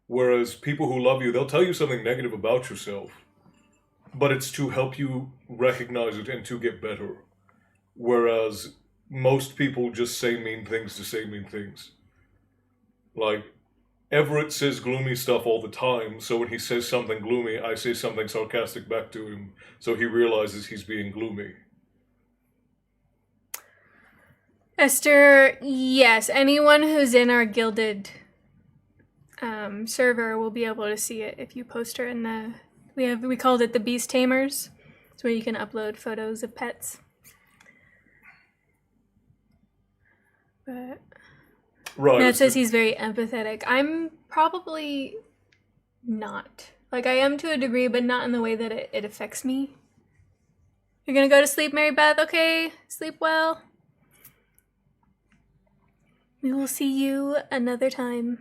S2: Whereas people who love you, they'll tell you something negative about yourself, but it's to help you recognize it and to get better. Whereas most people just say mean things to say mean things. Like, Everett says gloomy stuff all the time, so when he says something gloomy, I say something sarcastic back to him, so he realizes he's being gloomy.
S1: Esther, yes, anyone who's in our Gilded server will be able to see it if you post her in the... We called it the Beast Tamers. It's where you can upload photos of pets. But...
S2: Right.
S1: Matt says he's very empathetic. I'm probably not. Like, I am to a degree, but not in the way that it affects me. You're gonna go to sleep, Mary Beth? Okay, sleep well. We will see you another time.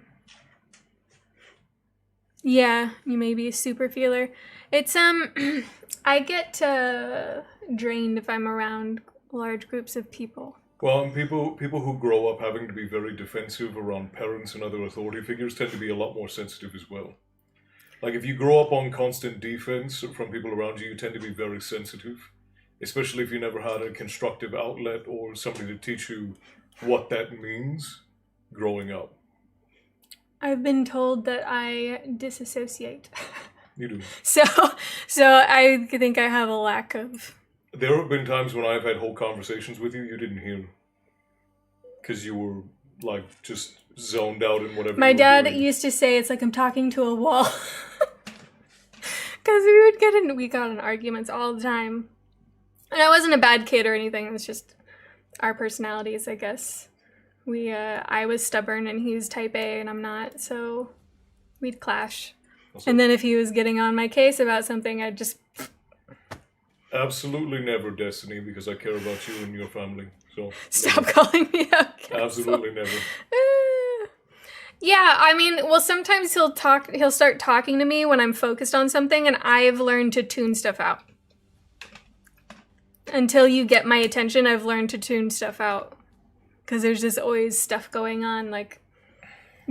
S1: Yeah, you may be a super feeler. It's, I get drained if I'm around large groups of people.
S2: Well, and people who grow up having to be very defensive around parents and other authority figures tend to be a lot more sensitive as well. Like, if you grow up on constant defense from people around you, you tend to be very sensitive. Especially if you never had a constructive outlet or somebody to teach you what that means growing up.
S1: I've been told that I disassociate.
S2: You do.
S1: So I think I have a lack of...
S2: There have been times when I've had whole conversations with you didn't hear. Because you were, like, just zoned out in whatever
S1: My
S2: you were
S1: dad
S2: doing.
S1: used to say it's like I'm talking to a wall. Because we got in arguments all the time. And I wasn't a bad kid or anything. It was just our personalities, I guess. I was stubborn and he was type A and I'm not, so we'd clash. And then if he was getting on my case about something, I'd just...
S2: Absolutely never, Destiny, because I care about you and your family. So
S1: Stop calling me out.
S2: Absolutely never.
S1: Yeah, I mean, well, sometimes he'll start talking to me when I'm focused on something, and I've learned to tune stuff out. Until you get my attention, I've learned to tune stuff out. Because there's just always stuff going on. Like,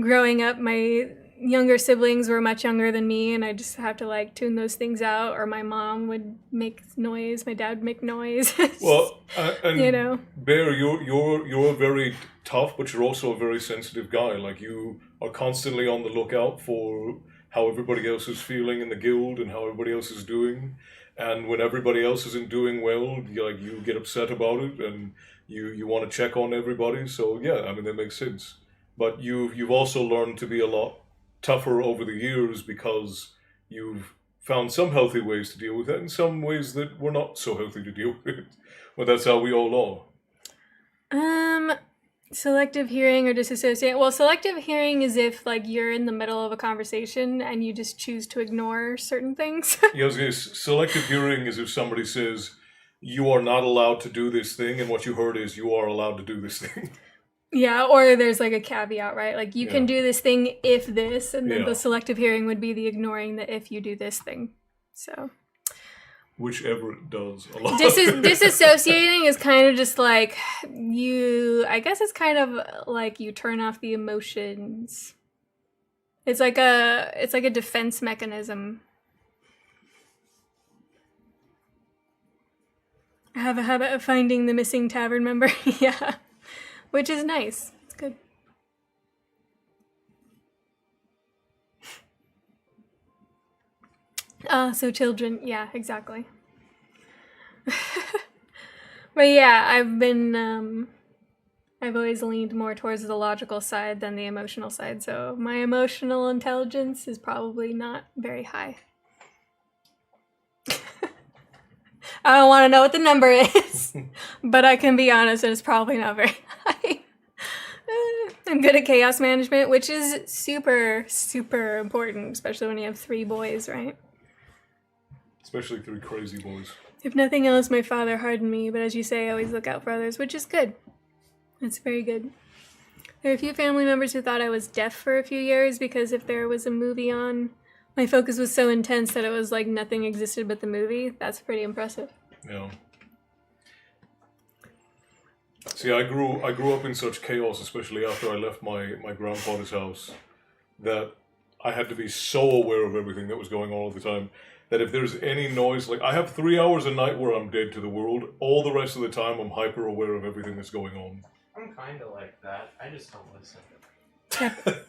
S1: growing up, my younger siblings were much younger than me, and I just have to, like, tune those things out. Or my mom would make noise, my dad would make noise.
S2: Well, and
S1: you know,
S2: Bear, you're very tough, but you're also a very sensitive guy. Like, you are constantly on the lookout for how everybody else is feeling in the guild and how everybody else is doing. And when everybody else isn't doing well, you get upset about it, and you want to check on everybody. So yeah, I mean, that makes sense. But you've also learned to be a lot tougher over the years because you've found some healthy ways to deal with it and some ways that were not so healthy to deal with. But that's how we all are.
S1: Selective hearing or disassociate. Well, selective hearing is if, like, you're in the middle of a conversation and you just choose to ignore certain things.
S2: Yeah, I was gonna say, selective hearing is if somebody says, you are not allowed to do this thing, and what you heard is, you are allowed to do this thing.
S1: Yeah, or there's, like, a caveat, right? Like, you can do this thing if this, and then the selective hearing would be the ignoring the if you do this thing. So...
S2: Whichever it does a lot.
S1: Disassociating is kind of just like I guess it's kind of like you turn off the emotions. It's like a defense mechanism. I have a habit of finding the missing tavern member. Yeah. Which is nice. It's good. So children, yeah, exactly. But yeah, I've been I've always leaned more towards the logical side than the emotional side, so my emotional intelligence is probably not very high. I don't want to know what the number is, but I can be honest, it's probably not very high. I'm good at chaos management, which is super, super important, especially when you have 3 boys, right?
S2: Especially 3 crazy boys.
S1: If nothing else, my father hardened me, but as you say, I always look out for others, which is good. It's very good. There are a few family members who thought I was deaf for a few years because if there was a movie on, my focus was so intense that it was like nothing existed but the movie. That's pretty impressive.
S2: Yeah. See, I grew up in such chaos, especially after I left my grandfather's house, that I had to be so aware of everything that was going on all the time, that if there's any noise, like I have 3 hours a night where I'm dead to the world, all the rest of the time I'm hyper aware of everything that's going on.
S3: I'm kind of like that. I just don't listen.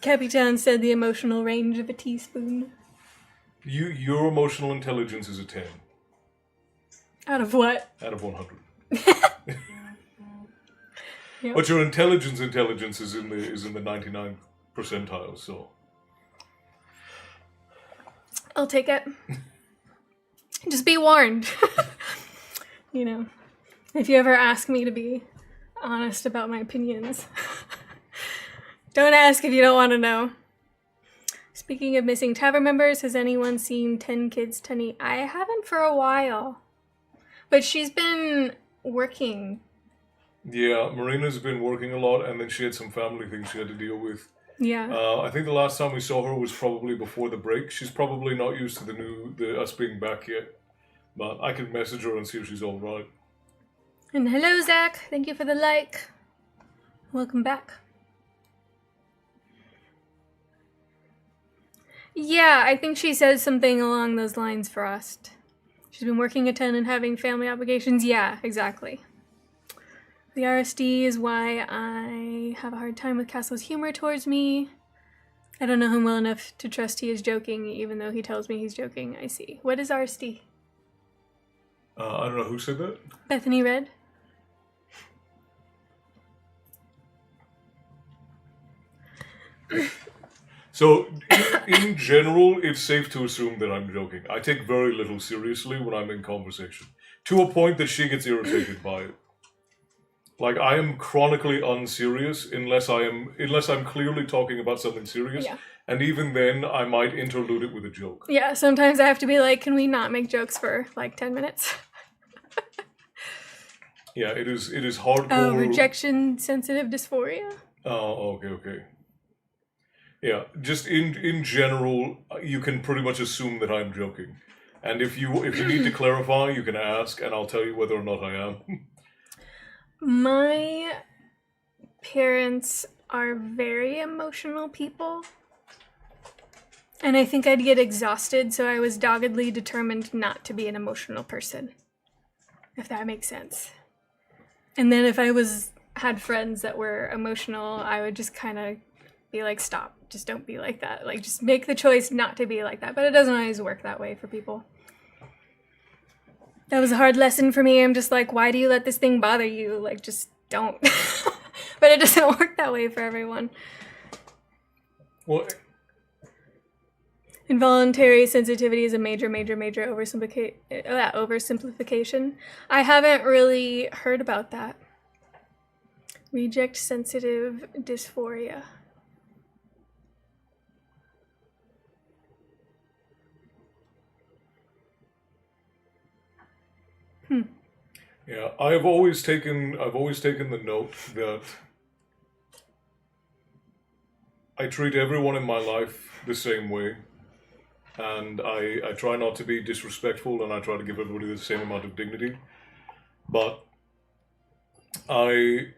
S1: Capitan said the emotional range of a teaspoon.
S2: Your emotional intelligence is a 10.
S1: Out of what?
S2: Out of 100.
S1: Yep.
S2: But your intelligence is in the 99th percentile, so
S1: I'll take it. Just be warned. You know, if you ever ask me to be honest about my opinions, don't ask if you don't want to know. Speaking of missing tavern members, has anyone seen 10 Kids Tenny? I haven't for a while, but she's been working.
S2: yeah, Marina's been working a lot, and then she had some family things she had to deal with.
S1: Yeah.
S2: I think the last time we saw her was probably before the break. She's probably not used to us being back yet, but I can message her and see if she's all right.
S1: And hello, Zach. Thank you for the like. Welcome back. Yeah, I think she says something along those lines, Frost. She's been working a ton and having family obligations. Yeah, exactly. The RSD is why I have a hard time with Castle's humor towards me. I don't know him well enough to trust he is joking, even though he tells me he's joking. I see. What is RSD?
S2: I don't know who said that.
S1: Bethany Red?
S2: So, in general, it's safe to assume that I'm joking. I take very little seriously when I'm in conversation, to a point that she gets irritated by it. Like, I am chronically unserious unless I'm clearly talking about something serious,
S1: Yeah.
S2: and even then, I might interlude it with a joke.
S1: Yeah, sometimes I have to be like, can we not make jokes for like 10 minutes?
S2: Yeah, it is hardcore.
S1: Oh, rejection sensitive dysphoria?
S2: Oh, okay. Yeah, just in general, you can pretty much assume that I'm joking. And if you need to clarify, you can ask, and I'll tell you whether or not I am.
S1: My parents are very emotional people. And I think I'd get exhausted, so I was doggedly determined not to be an emotional person. If that makes sense. And then if I had friends that were emotional, I would just kind of be like, stop, just don't be like that. Like, just make the choice not to be like that. But it doesn't always work that way for people. That was a hard lesson for me. I'm just like, why do you let this thing bother you? Like, just don't. But it doesn't work that way for everyone.
S2: Well,
S1: Involuntary sensitivity is a major oversimplification. I haven't really heard about that. Reject sensitive dysphoria.
S2: Yeah, I've always taken the note that I treat everyone in my life the same way, and I try not to be disrespectful, and I try to give everybody the same amount of dignity. But I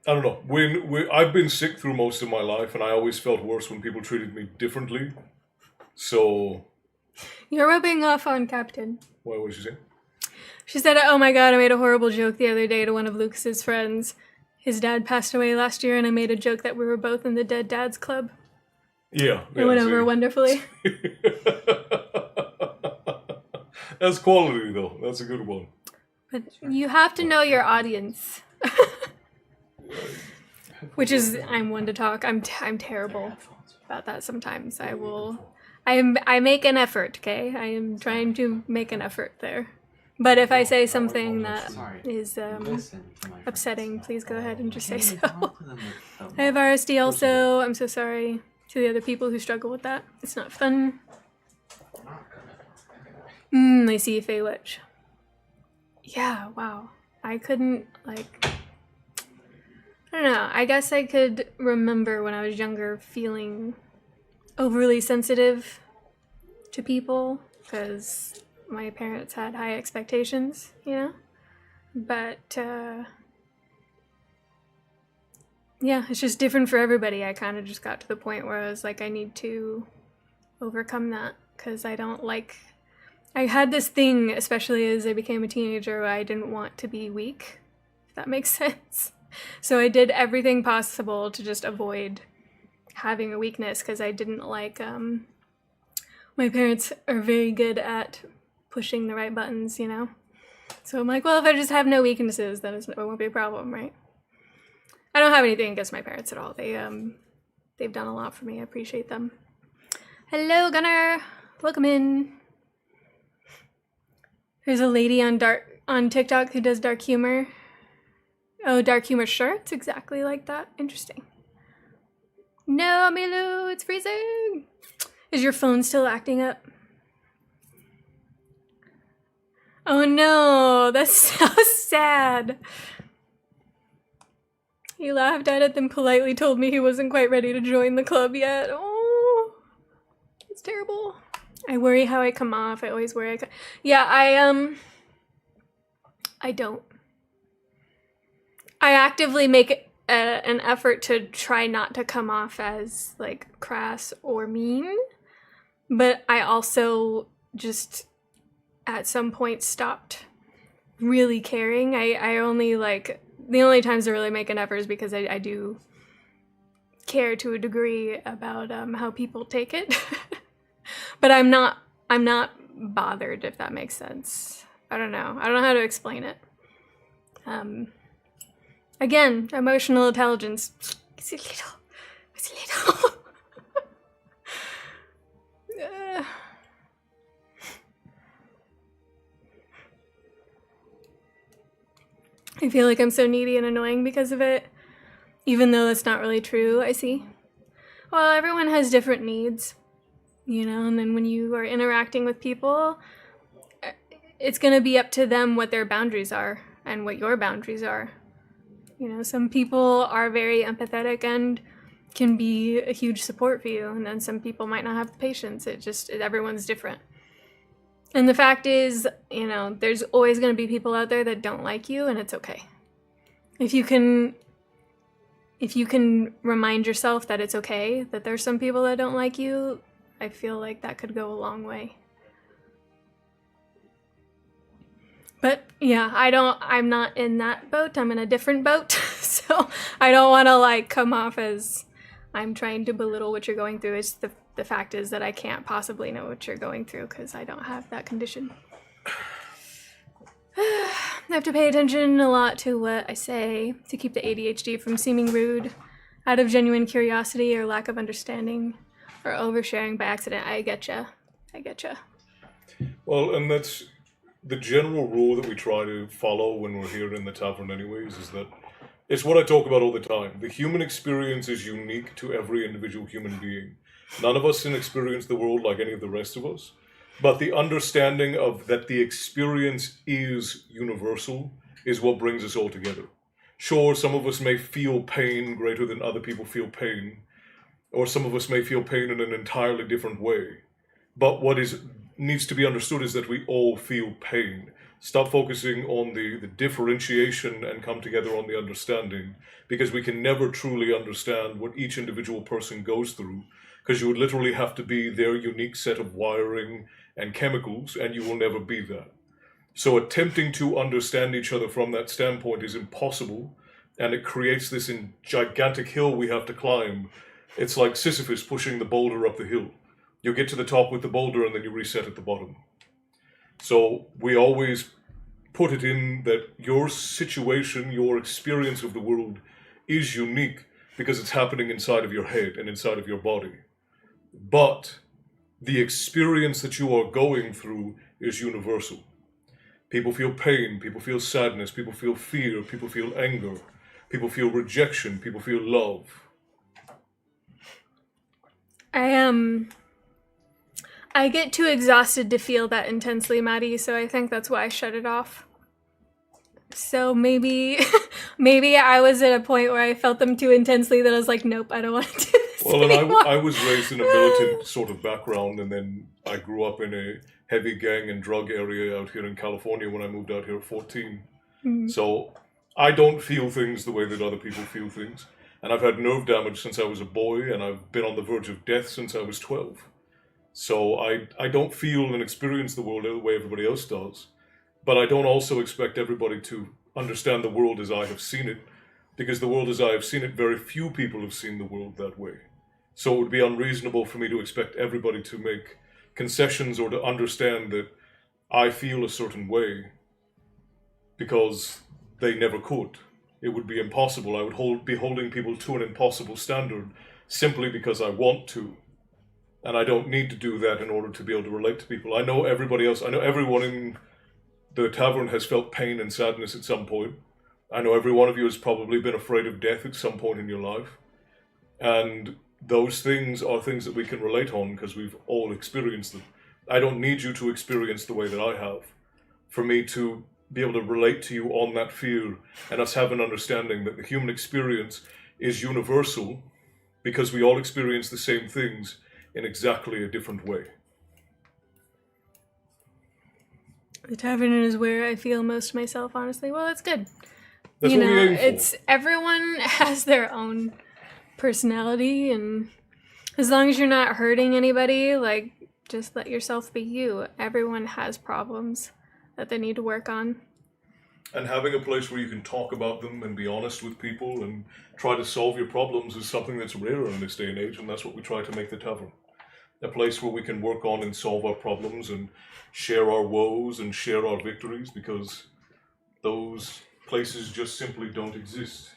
S2: don't know. When I've been sick through most of my life, and I always felt worse when people treated me differently. So
S1: You're rubbing off on Captain.
S2: what was she saying?
S1: She said, oh my god, I made a horrible joke the other day to one of Lucas's friends. His dad passed away last year, and I made a joke that we were both in the Dead Dads Club.
S2: Yeah.
S1: It went over wonderfully.
S2: That's quality, though. That's a good one.
S1: But you have to know your audience. Which is, I'm one to talk. I'm terrible about that sometimes. I make an effort, okay? I am trying to make an effort there. But if I say something that is upsetting, please go ahead and just say so. I have RSD also. I'm so sorry to the other people who struggle with that. It's not fun. I see Fey Witch. Yeah, wow. I couldn't, like... I don't know. I guess I could remember when I was younger feeling overly sensitive to people because my parents had high expectations, you know? But, yeah, it's just different for everybody. I kind of just got to the point where I was like, I need to overcome that because I don't like... I had this thing, especially as I became a teenager, where I didn't want to be weak, if that makes sense. So I did everything possible to just avoid having a weakness because I didn't like... my parents are very good at pushing the right buttons, you know? So I'm like, well, if I just have no weaknesses, then it won't be a problem, right? I don't have anything against my parents at all. They've done a lot for me. I appreciate them. Hello, Gunnar. Welcome in. There's a lady on TikTok who does dark humor. Oh, dark humor shirts? Exactly like that. Interesting. No, Milu, it's freezing. Is your phone still acting up? Oh no, that's so sad. He laughed at it, then politely told me he wasn't quite ready to join the club yet. Oh, it's terrible. I worry how I come off. I always worry. Yeah, I don't. I actively make an effort to try not to come off as, like, crass or mean. But I also just, at some point, stopped really caring. I only, like, the only times I really make an effort is because I do care to a degree about how people take it. But I'm not bothered, if that makes sense. I don't know how to explain it. Again, emotional intelligence. It's a little. I feel like I'm so needy and annoying because of it, even though that's not really true, I see. Well, everyone has different needs, you know, and then when you are interacting with people, it's going to be up to them what their boundaries are and what your boundaries are. You know, some people are very empathetic and can be a huge support for you, and then some people might not have the patience. Everyone's different. And the fact is, you know, there's always going to be people out there that don't like you, and it's okay. If you can remind yourself that it's okay, that there's some people that don't like you, I feel like that could go a long way. But yeah, I'm not in that boat. I'm in a different boat. So I don't want to, like, come off as I'm trying to belittle what you're going through. It's the fact is that I can't possibly know what you're going through because I don't have that condition. I have to pay attention a lot to what I say to keep the ADHD from seeming rude out of genuine curiosity or lack of understanding or oversharing by accident. I getcha.
S2: Well, and that's the general rule that we try to follow when we're here in the tavern anyways, is that it's what I talk about all the time. The human experience is unique to every individual human being. None of us can experience the world like any of the rest of us, but the understanding of that the experience is universal is what brings us all together. Sure, some of us may feel pain greater than other people feel pain, or some of us may feel pain in an entirely different way. But what needs to be understood is that we all feel pain. Stop focusing on the differentiation and come together on the understanding, because we can never truly understand what each individual person goes through, because you would literally have to be their unique set of wiring and chemicals, and you will never be that. So attempting to understand each other from that standpoint is impossible, and it creates this gigantic hill we have to climb. It's like Sisyphus pushing the boulder up the hill. You get to the top with the boulder, and then you reset at the bottom. So we always put it in that your situation, your experience of the world is unique because it's happening inside of your head and inside of your body. But the experience that you are going through is universal. People feel pain, people feel sadness, people feel fear, people feel anger, people feel rejection, people feel love.
S1: I get too exhausted to feel that intensely, Maddie, so I think that's why I shut it off. So maybe I was at a point where I felt them too intensely that I was like, nope, I don't want to do this anymore.
S2: And I was raised in a militant sort of background, and then I grew up in a heavy gang and drug area out here in California when I moved out here at 14. So I don't feel things the way that other people feel things. And I've had nerve damage since I was a boy, and I've been on the verge of death since I was 12. So I don't feel and experience the world the way everybody else does. But I don't also expect everybody to understand the world as I have seen it, because the world as I have seen it, very few people have seen the world that way. So it would be unreasonable for me to expect everybody to make concessions or to understand that I feel a certain way, because they never could. It would be impossible. I would be holding people to an impossible standard simply because I want to. And I don't need to do that in order to be able to relate to people. I know everybody else. I know everyone in the tavern has felt pain and sadness at some point. I know every one of you has probably been afraid of death at some point in your life. And those things are things that we can relate on because we've all experienced them. I don't need you to experience the way that I have for me to be able to relate to you on that fear and us have an understanding that the human experience is universal because we all experience the same things in exactly a different way.
S1: The tavern is where I feel most myself, honestly. Well, that's good.
S2: That's what we aim for.
S1: It's everyone has their own personality, and as long as you're not hurting anybody, like, just let yourself be you. Everyone has problems that they need to work on.
S2: And having a place where you can talk about them and be honest with people and try to solve your problems is something that's rarer in this day and age, and that's what we try to make the tavern. A place where we can work on and solve our problems and share our woes and share our victories, because those places just simply don't exist.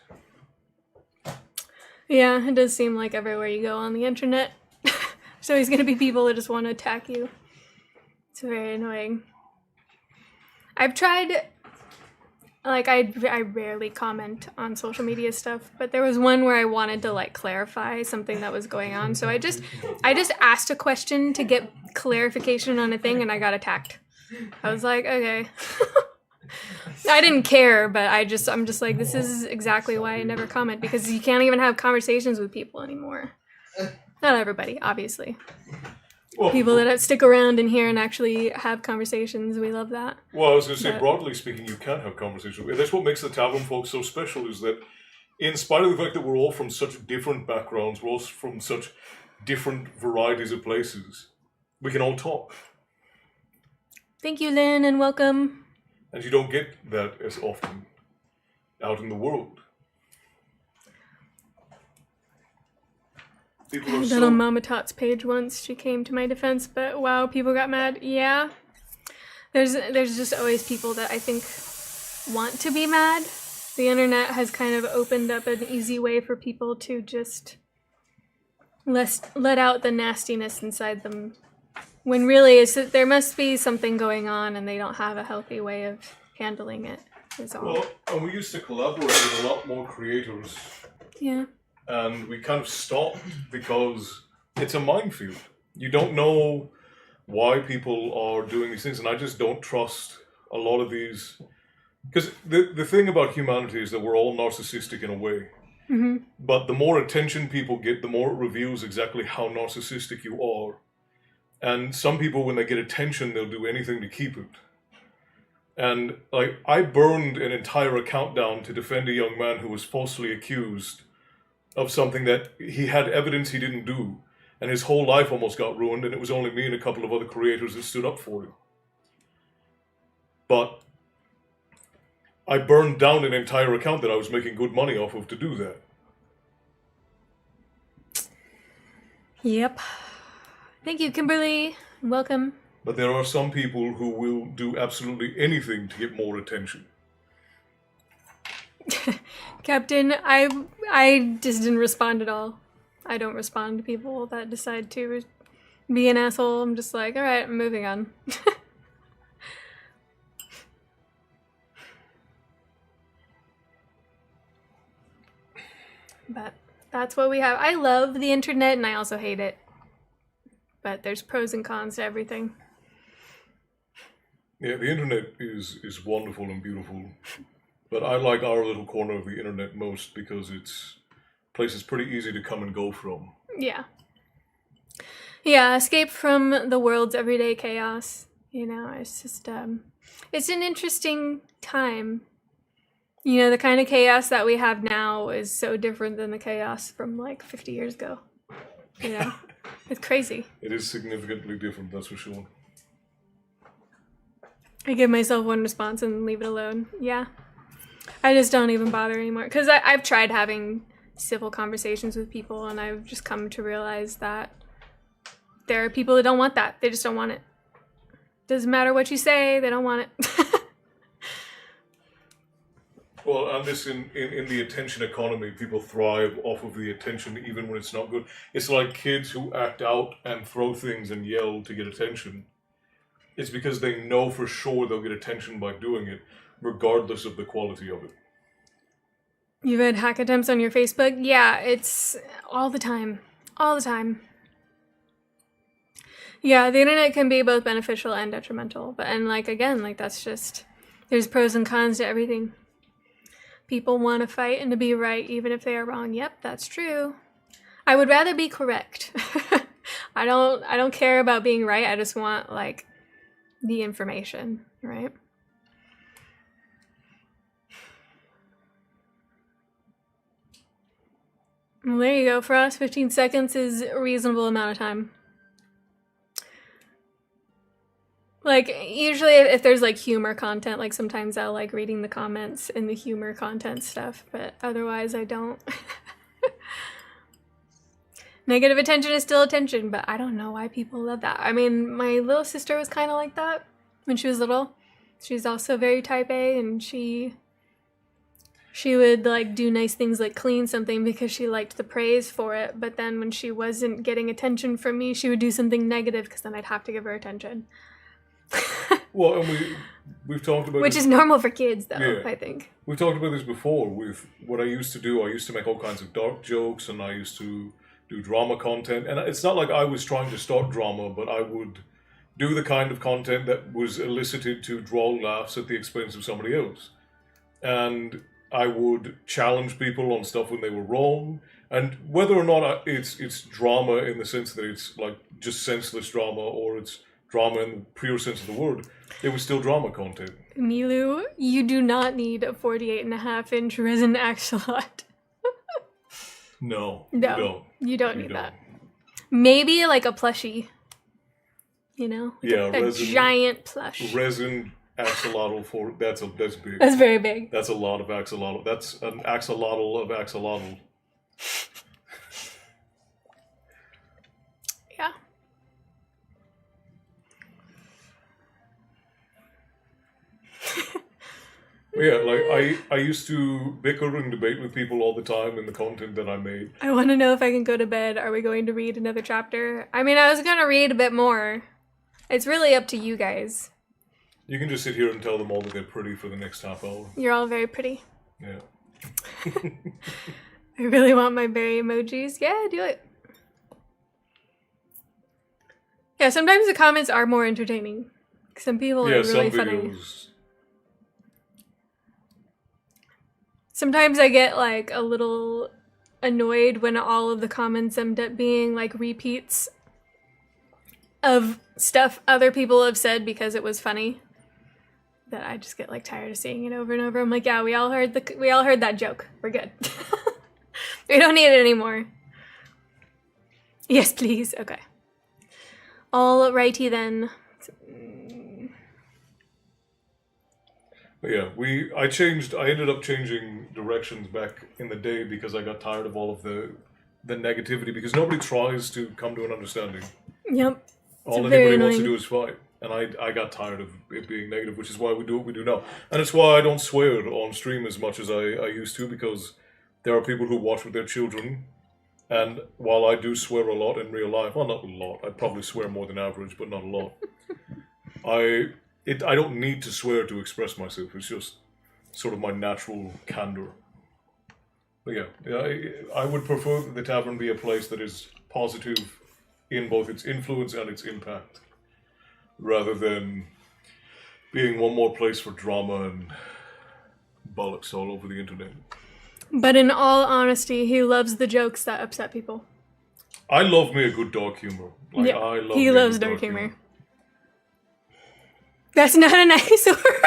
S1: Yeah, it does seem like everywhere you go on the internet, there's always going to be people that just want to attack you. It's very annoying. I've tried, like, I rarely comment on social media stuff, but there was one where I wanted to, like, clarify something that was going on. So I just asked a question to get clarification on a thing, and I got attacked. I was like, okay. I didn't care, but I'm just like, this is exactly why I never comment, because you can't even have conversations with people anymore. Not everybody, obviously.
S2: Well,
S1: People that stick around in here and actually have conversations, we love that.
S2: Well, I was going to say, broadly speaking, you can have conversations. That's what makes the tavern folks so special, is that in spite of the fact that we're all from such different backgrounds, we're all from such different varieties of places, we can all talk.
S1: Thank you, Lynn, and welcome.
S2: And you don't get that as often out in the world. People
S1: I
S2: are
S1: did
S2: so...
S1: on Mama Tot's page once. She came to my defense, but wow, people got mad. Yeah. There's just always people that I think want to be mad. The internet has kind of opened up an easy way for people to just let out the nastiness inside them. When really there must be something going on and they don't have a healthy way of handling it, is all.
S2: Well, and we used to collaborate with a lot more creators.
S1: Yeah.
S2: And we kind of stopped because it's a minefield. You don't know why people are doing these things, and I just don't trust a lot of these. Because the thing about humanity is that we're all narcissistic in a way.
S1: Mm-hmm.
S2: But the more attention people get, the more it reveals exactly how narcissistic you are. And some people, when they get attention, they'll do anything to keep it. And like, I burned an entire account down to defend a young man who was falsely accused of something that he had evidence he didn't do, and his whole life almost got ruined, and it was only me and a couple of other creators that stood up for him. But I burned down an entire account that I was making good money off of to do that.
S1: Yep. Thank you, Kimberly. Welcome.
S2: But there are some people who will do absolutely anything to get more attention.
S1: Captain, I just didn't respond at all. I don't respond to people that decide to be an asshole. I'm just like, all right, I'm moving on. But that's what we have. I love the internet and I also hate it. But there's pros and cons to everything.
S2: Yeah, the internet is wonderful and beautiful, but I like our little corner of the internet most because it's a place that's pretty easy to come and go from.
S1: Yeah. Yeah, escape from the world's everyday chaos. You know, it's just, it's an interesting time. You know, the kind of chaos that we have now is so different than the chaos from like 50 years ago. You know, it's crazy.
S2: It is significantly different, that's for sure.
S1: I give myself one response and leave it alone. Yeah. I just don't even bother anymore. Because I've tried having civil conversations with people and I've just come to realize that there are people that don't want that. They just don't want it. Doesn't matter what you say, they don't want it.
S2: Well, and this in the attention economy, people thrive off of the attention even when it's not good. It's like kids who act out and throw things and yell to get attention. It's because they know for sure they'll get attention by doing it, regardless of the quality of it.
S1: You've had hack attempts on your Facebook? Yeah, it's all the time. All the time. Yeah, the internet can be both beneficial and detrimental. And again, that's just, there's pros and cons to everything. People want to fight and to be right, even if they are wrong. Yep, that's true. I would rather be correct. I don't care about being right. I just want, the information, right? Well, there you go. For us, 15 seconds is a reasonable amount of time. Usually if there's humor content, sometimes I'll reading the comments and the humor content stuff, but otherwise I don't. Negative attention is still attention, but I don't know why people love that. I mean, my little sister was kind of like that when she was little. She's also very type A, and she would do nice things like clean something because she liked the praise for it, but then when she wasn't getting attention from me, she would do something negative because then I'd have to give her attention.
S2: Well, and we've talked about
S1: which
S2: this.
S1: Is normal for kids, though,
S2: Yeah.
S1: I think.
S2: We've talked about this before with what I used to do. I used to make all kinds of dark jokes, and I used to do drama content. And it's not like I was trying to start drama, but I would do the kind of content that was elicited to draw laughs at the expense of somebody else. And I would challenge people on stuff when they were wrong. And whether or not it's drama in the sense that it's just senseless drama, or it's drama in the pure sense of the word, it was still drama content.
S1: Milu, you do not need a 48.5-inch resin axolot.
S2: No,
S1: you don't need that. Maybe a plushie. You know?
S2: Yeah,
S1: a giant plush.
S2: Resin axolotl that's big.
S1: That's very big.
S2: That's a lot of axolotl. That's an axolotl of axolotl.
S1: Yeah.
S2: Yeah, I used to bicker and debate with people all the time in the content that I made.
S1: I want to know if I can go to bed. Are we going to read another chapter? I mean, I was going to read a bit more. It's really up to you guys.
S2: You can just sit here and tell them all that they're pretty for the next half hour.
S1: You're all very pretty.
S2: Yeah.
S1: I really want my berry emojis. Yeah, do it. Yeah, sometimes the comments are more entertaining. Some people are really funny. Sometimes I get a little annoyed when all of the comments end up being repeats of stuff other people have said because it was funny. That I just get tired of seeing it over and over. I'm yeah, we all heard that joke. We're good. We don't need it anymore. Yes, please. Okay. All righty then.
S2: But yeah, I ended up changing directions back in the day because I got tired of all of the negativity, because nobody tries to come to an understanding.
S1: Yep.
S2: All anybody wants to do is fight. And I got tired of it being negative, which is why we do what we do now. And it's why I don't swear on stream as much as I used to, because there are people who watch with their children. And while I do swear a lot in real life, well, not a lot, I probably swear more than average, but not a lot. I don't need to swear to express myself. It's just sort of my natural candor. But I would prefer that the tavern be a place that is positive in both its influence and its impact, rather than being one more place for drama and bollocks all over the internet.
S1: But in all honesty, he loves the jokes that upset people.
S2: I love me a good dark humor.
S1: Yeah,
S2: I love
S1: he loves dark humor. That's not a nice word.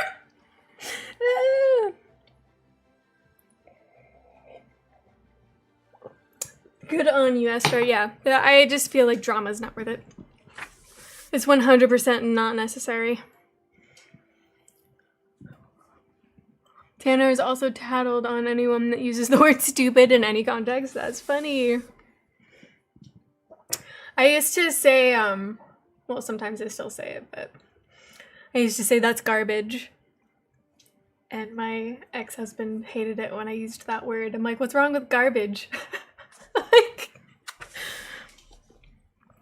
S1: Good on you, Esther. Yeah, I just feel like drama's not worth it. It's 100% not necessary. Tanner is also tattled on anyone that uses the word stupid in any context. That's funny. I used to say, well, sometimes I still say it, but I used to say that's garbage. And my ex-husband hated it when I used that word. I'm like, what's wrong with garbage? Like,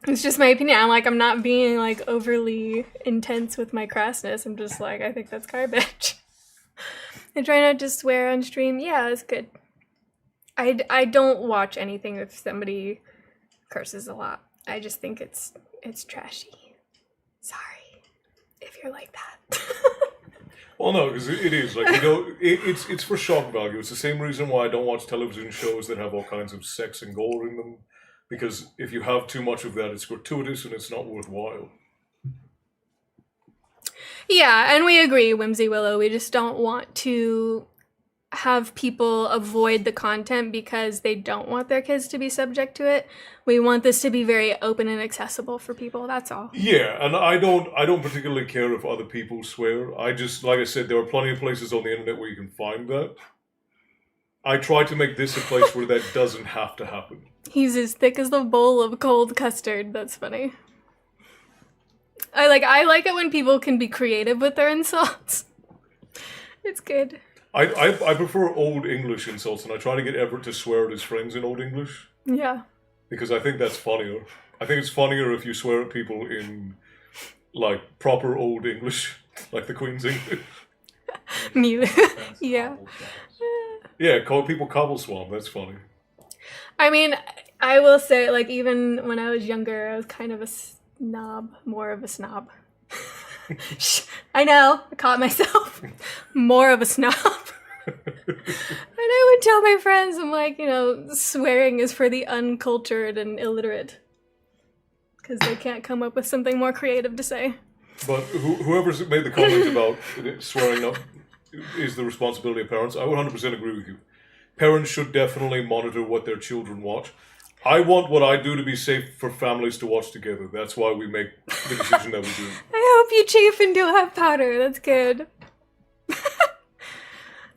S1: it's just my opinion. I'm not being like overly intense with my crassness. I'm just like, I think that's garbage. I try not to swear on stream. Yeah, it's good. I don't watch anything if somebody curses a lot. I just think it's trashy. Sorry if you're like that.
S2: Well, no, because it is like, it's for shock value. It's the same reason why I don't watch television shows that have all kinds of sex and gore in them, because if you have too much of that, it's gratuitous and it's not worthwhile.
S1: Yeah, and we agree, Whimsy Willow. We just don't want to have people avoid the content because they don't want their kids to be subject to it. We want this to be very open and accessible for people, that's all.
S2: Yeah, and I don't particularly care if other people swear. I just, like I said, there are plenty of places on the internet where you can find that. I try to make this a place where that doesn't have to happen.
S1: He's as thick as the bowl of cold custard. That's funny. I like it when people can be creative with their insults. It's good.
S2: I prefer Old English insults, and I try to get Everett to swear at his friends in Old English.
S1: Yeah.
S2: Because I think that's funnier. I think it's funnier if you swear at people in, like, proper Old English, like the Queen's English.
S1: Yeah.
S2: Yeah, call people cobbleswamp, that's funny.
S1: I mean, I will say, like, even when I was younger, I was kind of a snob, more of a snob. I know, I caught myself. More of a snob. And I would tell my friends, I'm like, swearing is for the uncultured and illiterate. Because they can't come up with something more creative to say.
S2: But whoever's made the comment about swearing up is the responsibility of parents, I would 100% agree with you. Parents should definitely monitor what their children watch. I want what I do to be safe for families to watch together. That's why we make the decision that we do.
S1: I hope you chafe and don't have powder. That's good.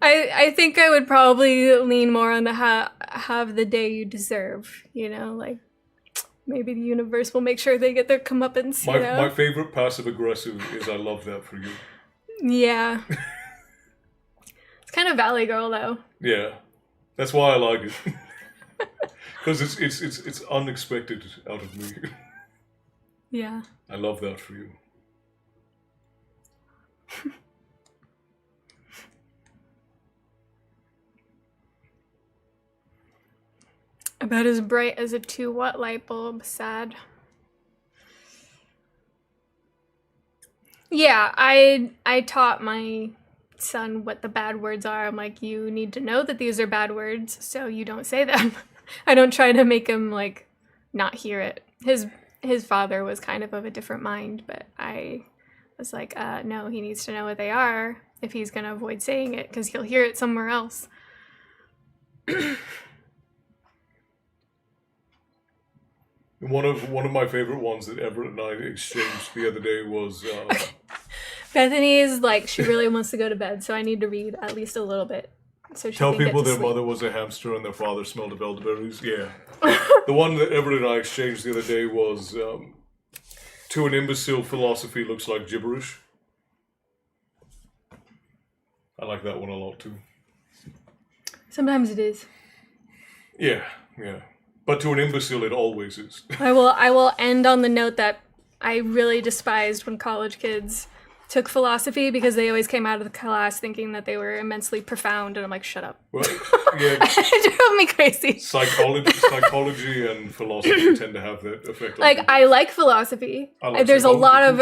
S1: I think I would probably lean more on the have the day you deserve. Like maybe the universe will make sure they get their comeuppance.
S2: My favorite passive aggressive is I love that for you.
S1: Yeah. It's kind of Valley Girl though.
S2: Yeah, that's why I like it. Because it's unexpected out of me.
S1: Yeah. I
S2: love that for you.
S1: About as bright as a 2-watt light bulb. Sad. Yeah, I taught my son what the bad words are. I'm like, you need to know that these are bad words, so you don't say them. I don't try to make him, like, not hear it. His father was kind of a different mind, but I was like, no, he needs to know what they are if he's going to avoid saying it, because he'll hear it somewhere else.
S2: One of my favorite ones that Everett and I exchanged the other day was...
S1: Bethany is like, she really wants to go to bed, so I need to read at least a little bit. So she
S2: Tell
S1: can
S2: people
S1: get to
S2: their
S1: sleep.
S2: mother was a hamster and their father smelled of elderberries. Yeah. The one that Everett and I exchanged the other day was To an imbecile, philosophy looks like gibberish. I like that one a lot too.
S1: Sometimes it is.
S2: Yeah. But to an imbecile, it always is.
S1: I will end on the note that I really despised when college kids took philosophy because they always came out of the class thinking that they were immensely profound, and I'm like, shut up.
S2: Well, yeah.
S1: It drove me crazy.
S2: Psychology and philosophy tend to have that effect.
S1: I like philosophy. There's a lot of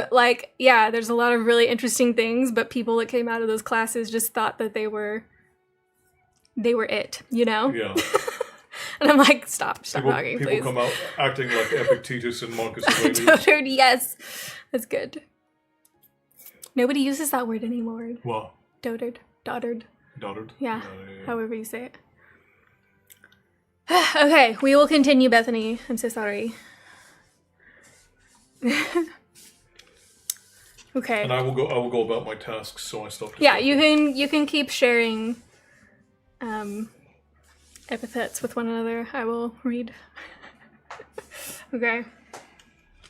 S1: there's a lot of really interesting things, but people that came out of those classes just thought that they were it, you know?
S2: Yeah.
S1: And I'm like, stop talking, please.
S2: People come out acting like Epictetus and Marcus Aurelius.
S1: Dotard, yes. That's good. Nobody uses that word anymore.
S2: What?
S1: Dotard. Yeah, however you say it. Okay, we will continue, Bethany. I'm so sorry. Okay.
S2: And I will go about my tasks, so I stopped.
S1: Yeah, you can keep sharing epithets with one another. I will read. Okay.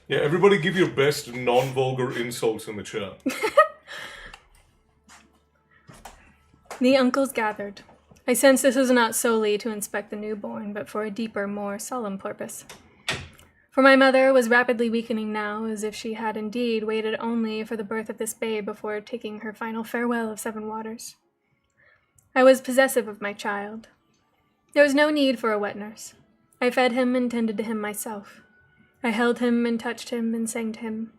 S2: Yeah, everybody give your best non-vulgar insults in the chat.
S1: The uncles gathered. I sensed this was not solely to inspect the newborn, but for a deeper, more solemn purpose. For my mother was rapidly weakening now, as if she had indeed waited only for the birth of this babe before taking her final farewell of Seven Waters. I was possessive of my child. There was no need for a wet nurse. I fed him and tended to him myself. I held him and touched him and sang to him.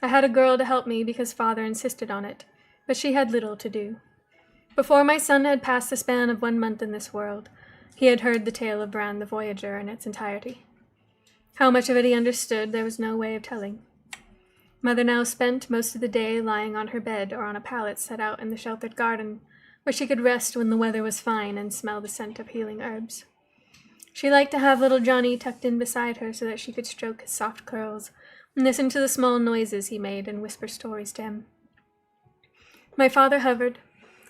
S1: I had a girl to help me because father insisted on it, but she had little to do. Before my son had passed the span of 1 month in this world, he had heard the tale of Bran the Voyager in its entirety. How much of it he understood there was no way of telling. Mother now spent most of the day lying on her bed or on a pallet set out in the sheltered garden, where she could rest when the weather was fine and smell the scent of healing herbs. She liked to have little Johnny tucked in beside her so that she could stroke his soft curls and listen to the small noises he made and whisper stories to him. My father hovered,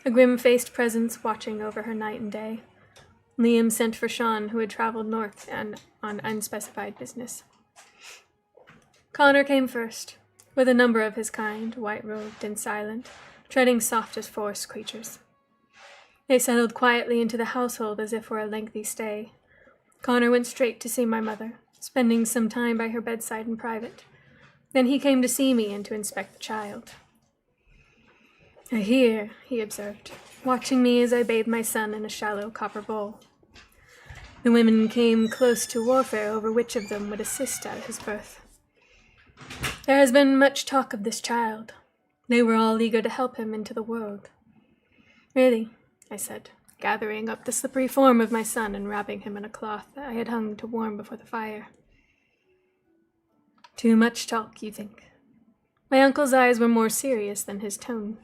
S1: a grim-faced presence watching over her night and day. Liam sent for Sean, who had traveled north and on unspecified business. Connor came first, with a number of his kind, white-robed and silent, treading soft as forest creatures. They settled quietly into the household as if for a lengthy stay. Connor went straight to see my mother, spending some time by her bedside in private. Then he came to see me and to inspect the child. "I hear," he observed, watching me as I bathed my son in a shallow copper bowl. The women came close to warfare over which of them would assist at his birth. There has been much talk of this child. They were all eager to help him into the world. "Really?" I said, gathering up the slippery form of my son and wrapping him in a cloth that I had hung to warm before the fire. "Too much talk, you think?" My uncle's eyes were more serious than his tone.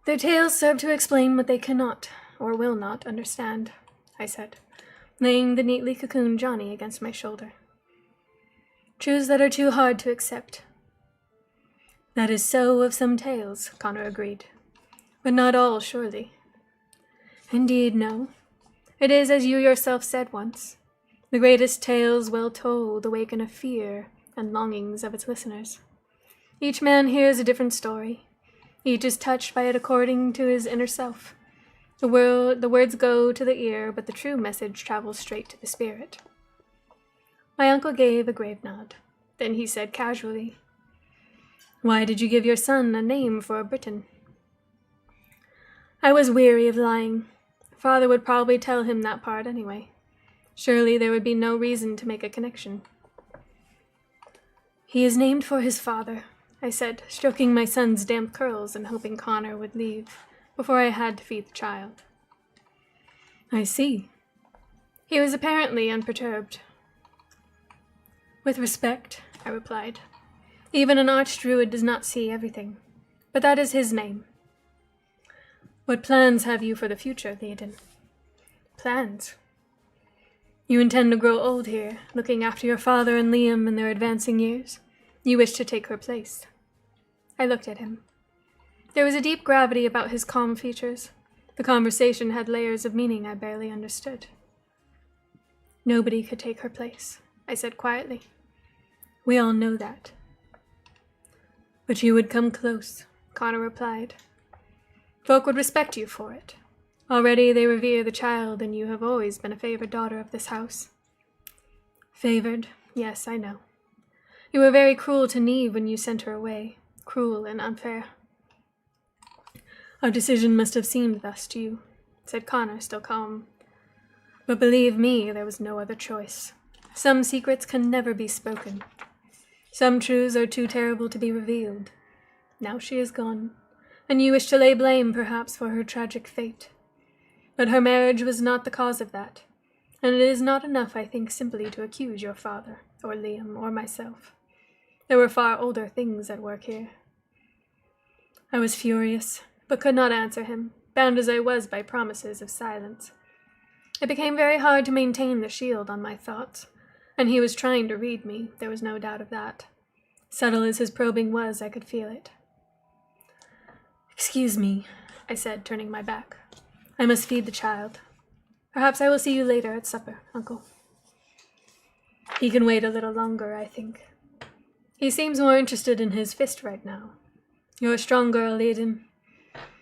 S1: "Their tales serve to explain what they cannot, or will not, understand," I said, laying the neatly cocooned Johnny against my shoulder. "Truths that are too hard to accept." "That is so of some tales," Connor agreed. "But not all, surely." "Indeed, no. It is as you yourself said once. The greatest tales well told awaken a fear and longings of its listeners. Each man hears a different story. Each is touched by it according to his inner self. The words go to the ear, but the true message travels straight to the spirit." My uncle gave a grave nod. Then he said casually, "Why did you give your son a name for a Briton?" I was weary of lying. Father would probably tell him that part anyway. Surely there would be no reason to make a connection. "He is named for his father," I said, stroking my son's damp curls and hoping Connor would leave before I had to feed the child. "I see." He was apparently unperturbed. "With respect," I replied. "Even an archdruid does not see everything. But that is his name." "What plans have you for the future, Theoden?" "Plans?" "You intend to grow old here, looking after your father and Liam in their advancing years? You wish to take her place?" I looked at him. There was a deep gravity about his calm features. The conversation had layers of meaning I barely understood. "Nobody could take her place," I said quietly. We all know that. But you would come close, Connor replied. Folk would respect you for it. Already they revere the child, and you have always been a favored daughter of this house. Favored? Yes, I know. You were very cruel to Neve when you sent her away. Cruel and unfair. Our decision must have seemed thus to you, said Connor, still calm. But believe me, there was no other choice. Some secrets can never be spoken. Some truths are too terrible to be revealed. Now she is gone, and you wish to lay blame, perhaps, for her tragic fate. But her marriage was not the cause of that, and it is not enough, I think, simply to accuse your father, or Liam, or myself. There were far older things at work here. I was furious, but could not answer him, bound as I was by promises of silence. It became very hard to maintain the shield on my thoughts, and he was trying to read me, there was no doubt of that. Subtle as his probing was, I could feel it. Excuse me, I said, turning my back. I must feed the child. Perhaps I will see you later at supper, Uncle. He can wait a little longer, I think. He seems more interested in his fist right now. You're a strong girl, Aiden.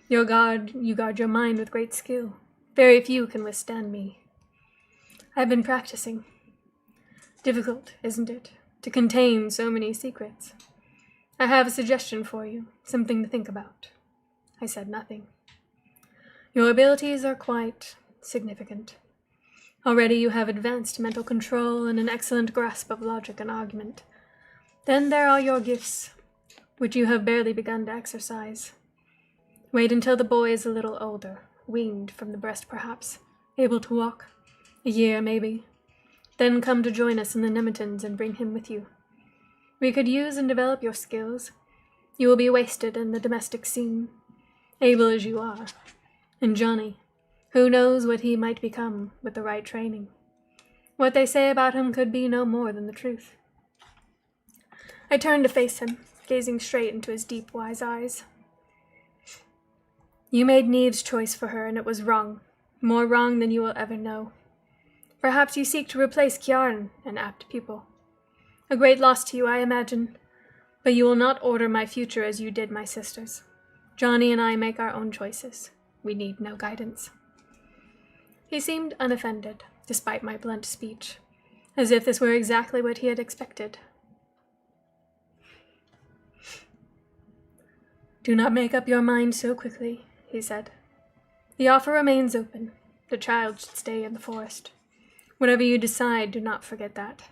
S1: You guard your mind with great skill. Very few can withstand me. I've been practicing. Difficult, isn't it, to contain so many secrets? I have a suggestion for you, something to think about. I said nothing. Your abilities are quite significant. Already you have advanced mental control and an excellent grasp of logic and argument. Then there are your gifts, which you have barely begun to exercise. Wait until the boy is a little older, weaned from the breast perhaps, able to walk, a year maybe. Then come to join us in the Nemetons and bring him with you. We could use and develop your skills. You will be wasted in the domestic scene, able as you are. And Johnny, who knows what he might become with the right training? What they say about him could be no more than the truth. I turned to face him, gazing straight into his deep, wise eyes. You made Neve's choice for her, and it was wrong. More wrong than you will ever know. Perhaps you seek to replace Kjarn, an apt pupil. A great loss to you, I imagine. But you will not order my future as you did my sister's. Johnny and I make our own choices. We need no guidance. He seemed unoffended, despite my blunt speech, as if this were exactly what he had expected. Do not make up your mind so quickly, he said. The offer remains open. The child should stay in the forest. Whatever you decide, do not forget that.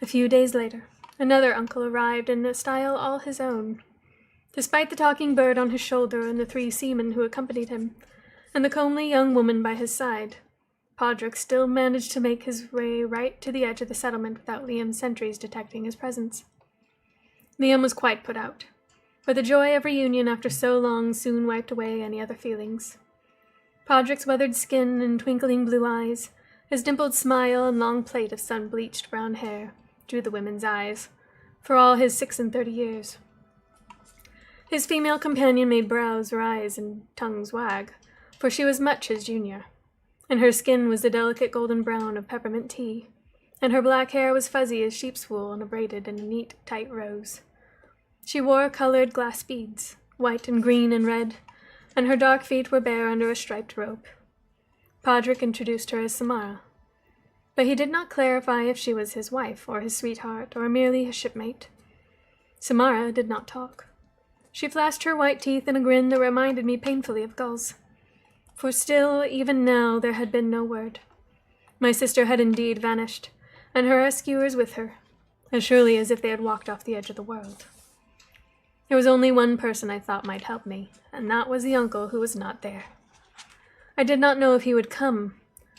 S1: A few days later, another uncle arrived in a style all his own. Despite the talking bird on his shoulder and the 3 seamen who accompanied him, and the comely young woman by his side, Podrick still managed to make his way right to the edge of the settlement without Liam's sentries detecting his presence. Liam was quite put out, but the joy of reunion after so long soon wiped away any other feelings. Podrick's weathered skin and twinkling blue eyes, his dimpled smile and long plait of sun-bleached brown hair, drew the women's eyes, for all his 36 years. His female companion made brows rise and tongues wag, for she was much his junior, and her skin was the delicate golden brown of peppermint tea, and her black hair was fuzzy as sheep's wool and braided in a neat, tight rose. She wore colored glass beads, white and green and red, and her dark feet were bare under a striped robe. Podrick introduced her as Samara, but he did not clarify if she was his wife or his sweetheart or merely his shipmate. Samara did not talk. She flashed her white teeth in a grin that reminded me painfully of gulls. For still, even now, there had been no word. My sister had indeed vanished, and her rescuers with her, as surely as if they had walked off the edge of the world. There was only one person I thought might help me, and that was the uncle who was not there. I did not know if he would come,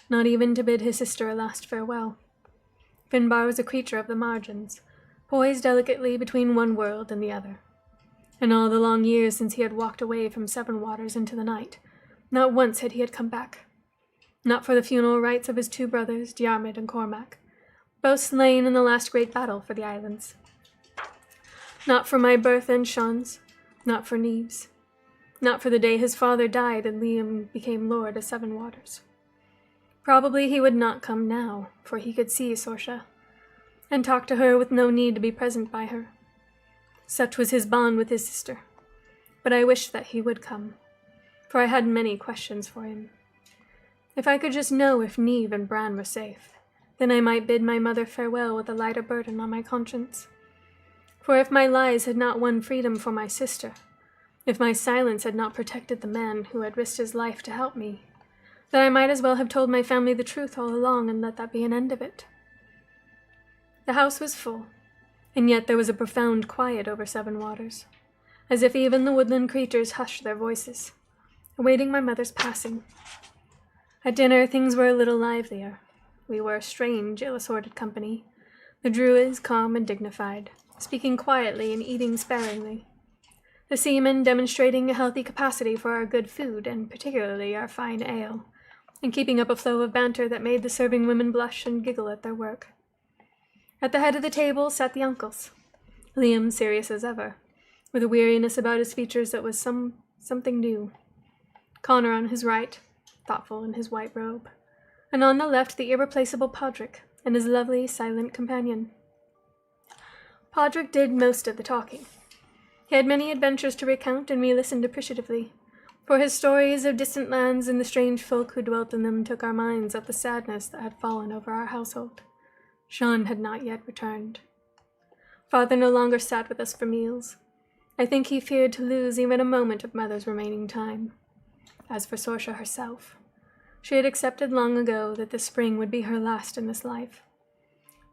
S1: not even to bid his sister a last farewell. Finbar was a creature of the margins, poised delicately between one world and the other. In all the long years since he had walked away from Seven Waters into the night, not once had he come back. Not for the funeral rites of his 2 brothers, Diarmid and Cormac, both slain in the last great battle for the islands. Not for my birth and Sean's, not for Neve's, not for the day his father died and Liam became Lord of Seven Waters. Probably he would not come now, for he could see Sorsha. and talk to her with no need to be present by her. Such was his bond with his sister. But I wished that he would come, for I had many questions for him. If I could just know if Neve and Bran were safe, then I might bid my mother farewell with a lighter burden on my conscience. For if my lies had not won freedom for my sister, if my silence had not protected the man who had risked his life to help me, then I might as well have told my family the truth all along and let that be an end of it. The house was full, and yet there was a profound quiet over Seven Waters, as if even the woodland creatures hushed their voices, awaiting my mother's passing. At dinner things were a little livelier. We were a strange, ill-assorted company, the Druids calm and dignified, speaking quietly and eating sparingly, the seamen demonstrating a healthy capacity for our good food, and particularly our fine ale, and keeping up a flow of banter that made the serving women blush and giggle at their work. At the head of the table sat the uncles, Liam serious as ever, with a weariness about his features that was something new. Connor on his right, thoughtful in his white robe, and on the left the irreplaceable Podrick and his lovely, silent companion. Podrick did most of the talking. He had many adventures to recount, and we listened appreciatively, for his stories of distant lands and the strange folk who dwelt in them took our minds off the sadness that had fallen over our household. Sean had not yet returned. Father no longer sat with us for meals. I think he feared to lose even a moment of Mother's remaining time. As for Sorsha herself, she had accepted long ago that this spring would be her last in this life.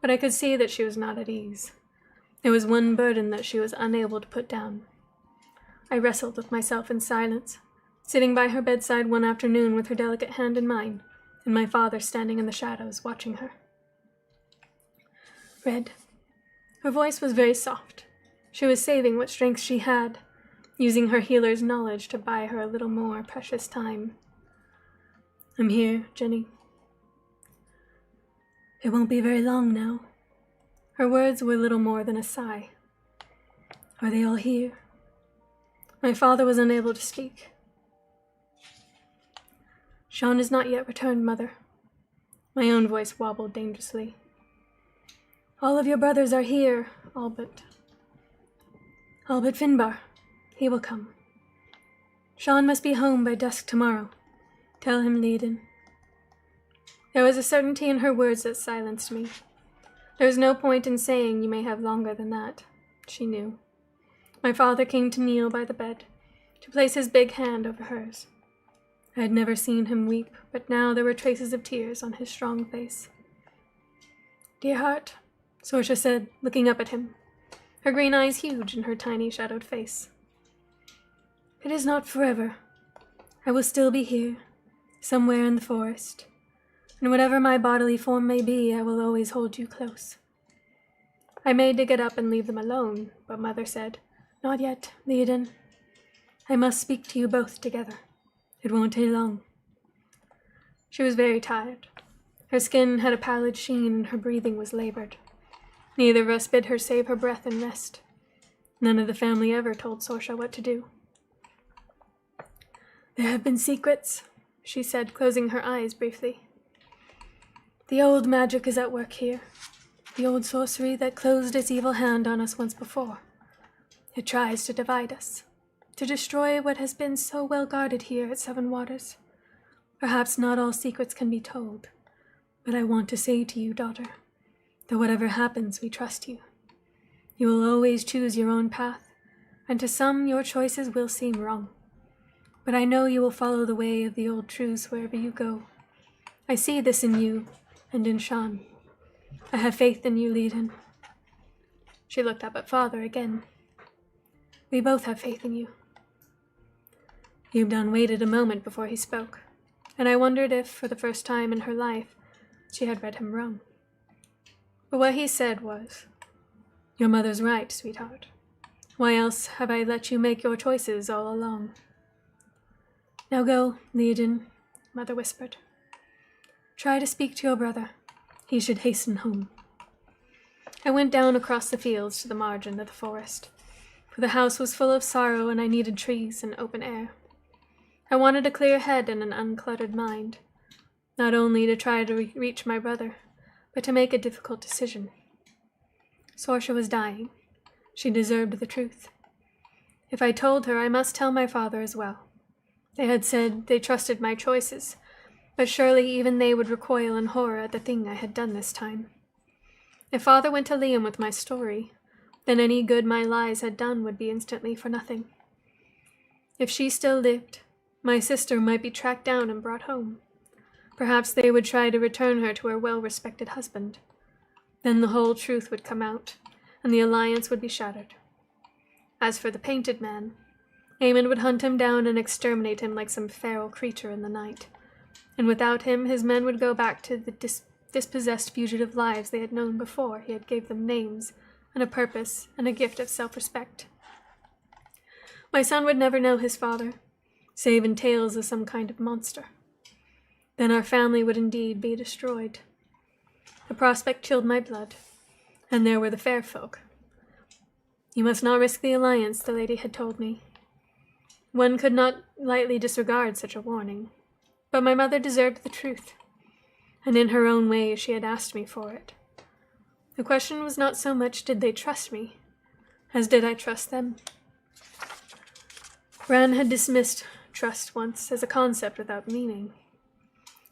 S1: But I could see that she was not at ease. There was one burden that she was unable to put down. I wrestled with myself in silence, sitting by her bedside one afternoon with her delicate hand in mine, and my father standing in the shadows watching her. Red. Her voice was very soft. She was saving what strength she had, using her healer's knowledge to buy her a little more precious time. I'm here, Jenny. It won't be very long now. Her words were little more than a sigh. Are they all here? My father was unable to speak. Sean is not yet returned, Mother. My own voice wobbled dangerously. All of your brothers are here, all but Finbar. He will come. Sean must be home by dusk tomorrow. Tell him, Leiden. There was a certainty in her words that silenced me. There was no point in saying you may have longer than that. She knew. My father came to kneel by the bed, to place his big hand over hers. I had never seen him weep, but now there were traces of tears on his strong face. Dear heart, Sorsha said, looking up at him, her green eyes huge in her tiny shadowed face. It is not forever. I will still be here, somewhere in the forest, and whatever my bodily form may be, I will always hold you close. I made to get up and leave them alone, but Mother said, Not yet, Leiden. I must speak to you both together. It won't take long. She was very tired. Her skin had a pallid sheen and her breathing was labored. Neither of us bid her save her breath and rest. None of the family ever told Sorsha what to do. There have been secrets, she said, closing her eyes briefly. The old magic is at work here. The old sorcery that closed its evil hand on us once before. It tries to divide us, to destroy what has been so well guarded here at Seven Waters. Perhaps not all secrets can be told, but I want to say to you, daughter, that whatever happens, we trust you. You will always choose your own path, and to some your choices will seem wrong. But I know you will follow the way of the old truths wherever you go. I see this in you, and in Sean. I have faith in you, Leiden. She looked up at Father again. We both have faith in you. Yubdan waited a moment before he spoke, and I wondered if, for the first time in her life, she had read him wrong. But what he said was, Your mother's right, sweetheart. Why else have I let you make your choices all along? Now go, Leiden, Mother whispered. Try to speak to your brother. He should hasten home. I went down across the fields to the margin of the forest, for the house was full of sorrow and I needed trees and open air. I wanted a clear head and an uncluttered mind, not only to try to reach my brother, but to make a difficult decision. Sorsha was dying. She deserved the truth. If I told her, I must tell my father as well. They had said they trusted my choices, but surely even they would recoil in horror at the thing I had done this time. If father went to Liam with my story, then any good my lies had done would be instantly for nothing. If she still lived, my sister might be tracked down and brought home. Perhaps they would try to return her to her well-respected husband. Then the whole truth would come out, and the alliance would be shattered. As for the painted man, Aemon would hunt him down and exterminate him like some feral creature in the night. And without him, his men would go back to the dispossessed fugitive lives they had known before he had gave them names and a purpose and a gift of self-respect. My son would never know his father, save in tales of some kind of monster. Then our family would indeed be destroyed. The prospect chilled my blood, and there were the fair folk. You must not risk the alliance, the lady had told me. One could not lightly disregard such a warning, but my mother deserved the truth, and in her own way she had asked me for it. The question was not so much did they trust me, as did I trust them. Bran had dismissed trust once as a concept without meaning.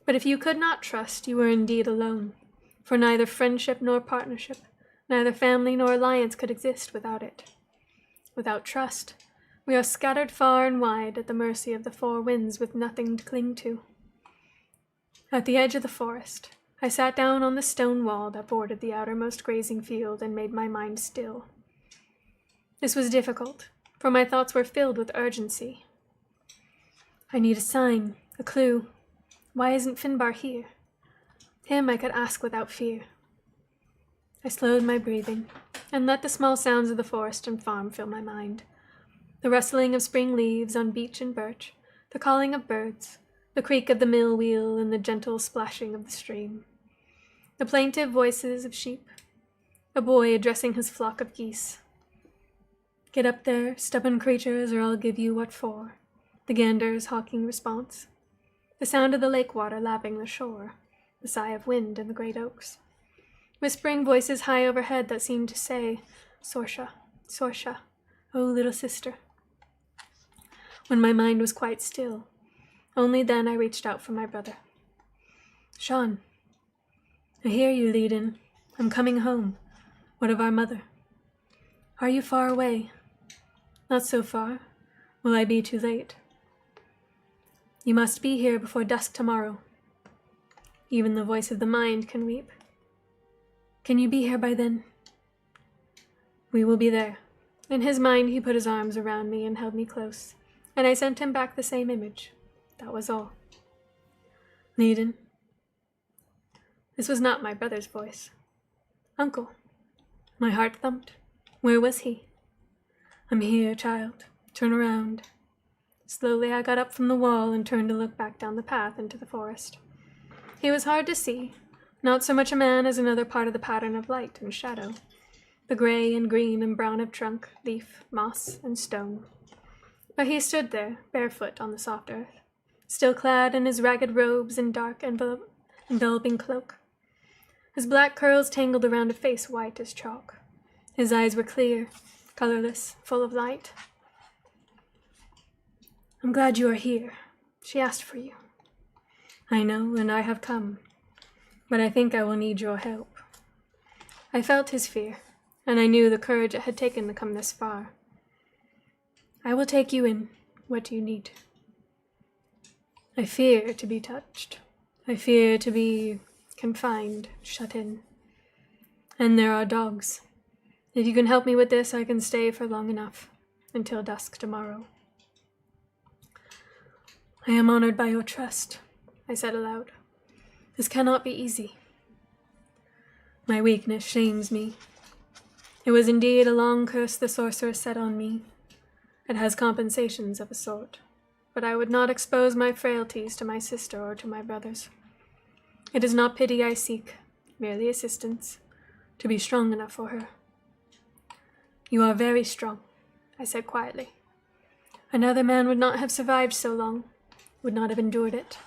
S1: But if you could not trust, you were indeed alone, for neither friendship nor partnership, neither family nor alliance could exist without it. Without trust, we are scattered far and wide at the mercy of the four winds with nothing to cling to. At the edge of the forest, I sat down on the stone wall that bordered the outermost grazing field and made my mind still. This was difficult, for my thoughts were filled with urgency. I need a sign, a clue. Why isn't Finbar here? Him I could ask without fear. I slowed my breathing, and let the small sounds of the forest and farm fill my mind. The rustling of spring leaves on beech and birch, the calling of birds, the creak of the mill wheel, and the gentle splashing of the stream. The plaintive voices of sheep, a boy addressing his flock of geese. Get up there, stubborn creatures, or I'll give you what for, the gander's hawking response. The sound of the lake water lapping the shore, the sigh of wind in the great oaks. Whispering voices high overhead that seemed to say, Sorsha, Sorsha, oh little sister. When my mind was quite still, only then I reached out for my brother. Sean, I hear you, Leiden. I'm coming home. What of our mother? Are you far away? Not so far. Will I be too late? You must be here before dusk tomorrow. Even the voice of the mind can weep. Can you be here by then? We will be there. In his mind, he put his arms around me and held me close, and I sent him back the same image. That was all. Leiden. This was not my brother's voice. Uncle. My heart thumped. Where was he? I'm here, child. Turn around. Slowly I got up from the wall and turned to look back down the path into the forest. He was hard to see, not so much a man as another part of the pattern of light and shadow, the gray and green and brown of trunk, leaf, moss, and stone. But he stood there, barefoot on the soft earth, still clad in his ragged robes and dark enveloping cloak. His black curls tangled around a face white as chalk. His eyes were clear, colorless, full of light. I'm glad you are here. She asked for you. I know, and I have come, but I think I will need your help. I felt his fear, and I knew the courage it had taken to come this far. I will take you in. What do you need? I fear to be touched. I fear to be confined, shut in. And there are dogs. If you can help me with this, I can stay for long enough, until dusk tomorrow. I am honored by your trust, I said aloud. This cannot be easy. My weakness shames me. It was indeed a long curse the sorceress set on me. It has compensations of a sort, but I would not expose my frailties to my sister or to my brothers. It is not pity I seek, merely assistance, to be strong enough for her. You are very strong, I said quietly. Another man would not have survived so long, would not have endured it.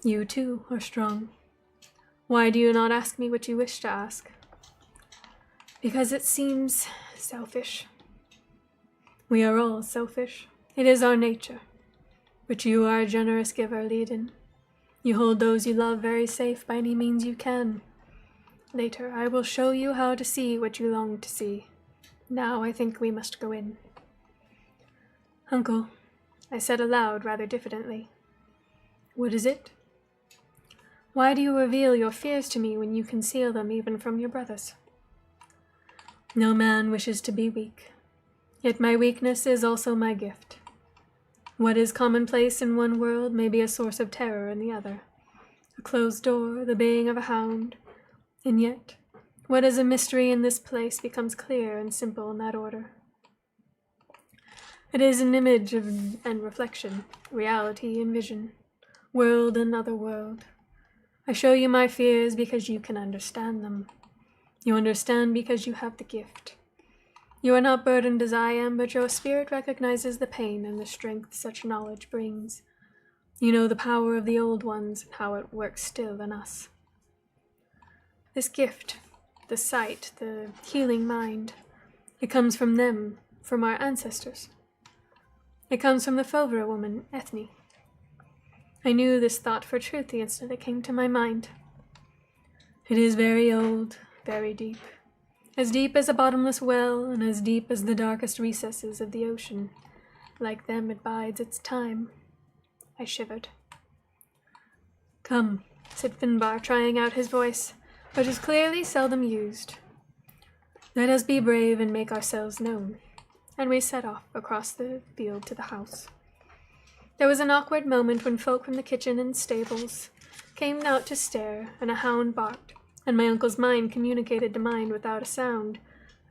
S1: You, too, are strong. Why do you not ask me what you wish to ask? Because it seems selfish. We are all selfish. It is our nature. But you are a generous giver, Leiden. You hold those you love very safe by any means you can. Later, I will show you how to see what you long to see. Now I think we must go in. Uncle, I said aloud rather diffidently. What is it? Why do you reveal your fears to me when you conceal them even from your brothers? No man wishes to be weak, yet my weakness is also my gift. What is commonplace in one world may be a source of terror in the other. A closed door, the baying of a hound, and yet what is a mystery in this place becomes clear and simple in that order. It is an image and reflection, reality and vision, world and other world. I show you my fears because you can understand them. You understand because you have the gift. You are not burdened as I am, but your spirit recognizes the pain and the strength such knowledge brings. You know the power of the old ones and how it works still in us. This gift, the sight, the healing mind, it comes from them, from our ancestors. It comes from the Fovra woman, Ethne. I knew this thought for truth the instant it came to my mind. It is very old, very deep. As deep as a bottomless well, and as deep as the darkest recesses of the ocean. Like them it bides its time. I shivered. Come, said Finbar, trying out his voice, which is clearly seldom used. Let us be brave and make ourselves known. And we set off across the field to the house. There was an awkward moment when folk from the kitchen and stables came out to stare, and a hound barked, and my uncle's mind communicated to mine without a sound,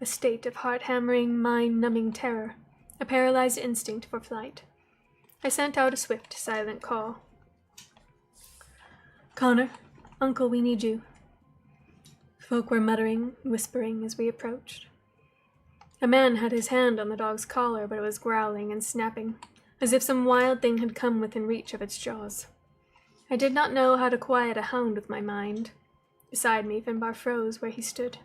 S1: a state of heart-hammering, mind-numbing terror, a paralyzed instinct for flight. I sent out a swift, silent call. Connor, Uncle, we need you. Folk were muttering, whispering as we approached. A man had his hand on the dog's collar, but it was growling and snapping, as if some wild thing had come within reach of its jaws. I did not know how to quiet a hound with my mind. Beside me, Finbar froze where he stood.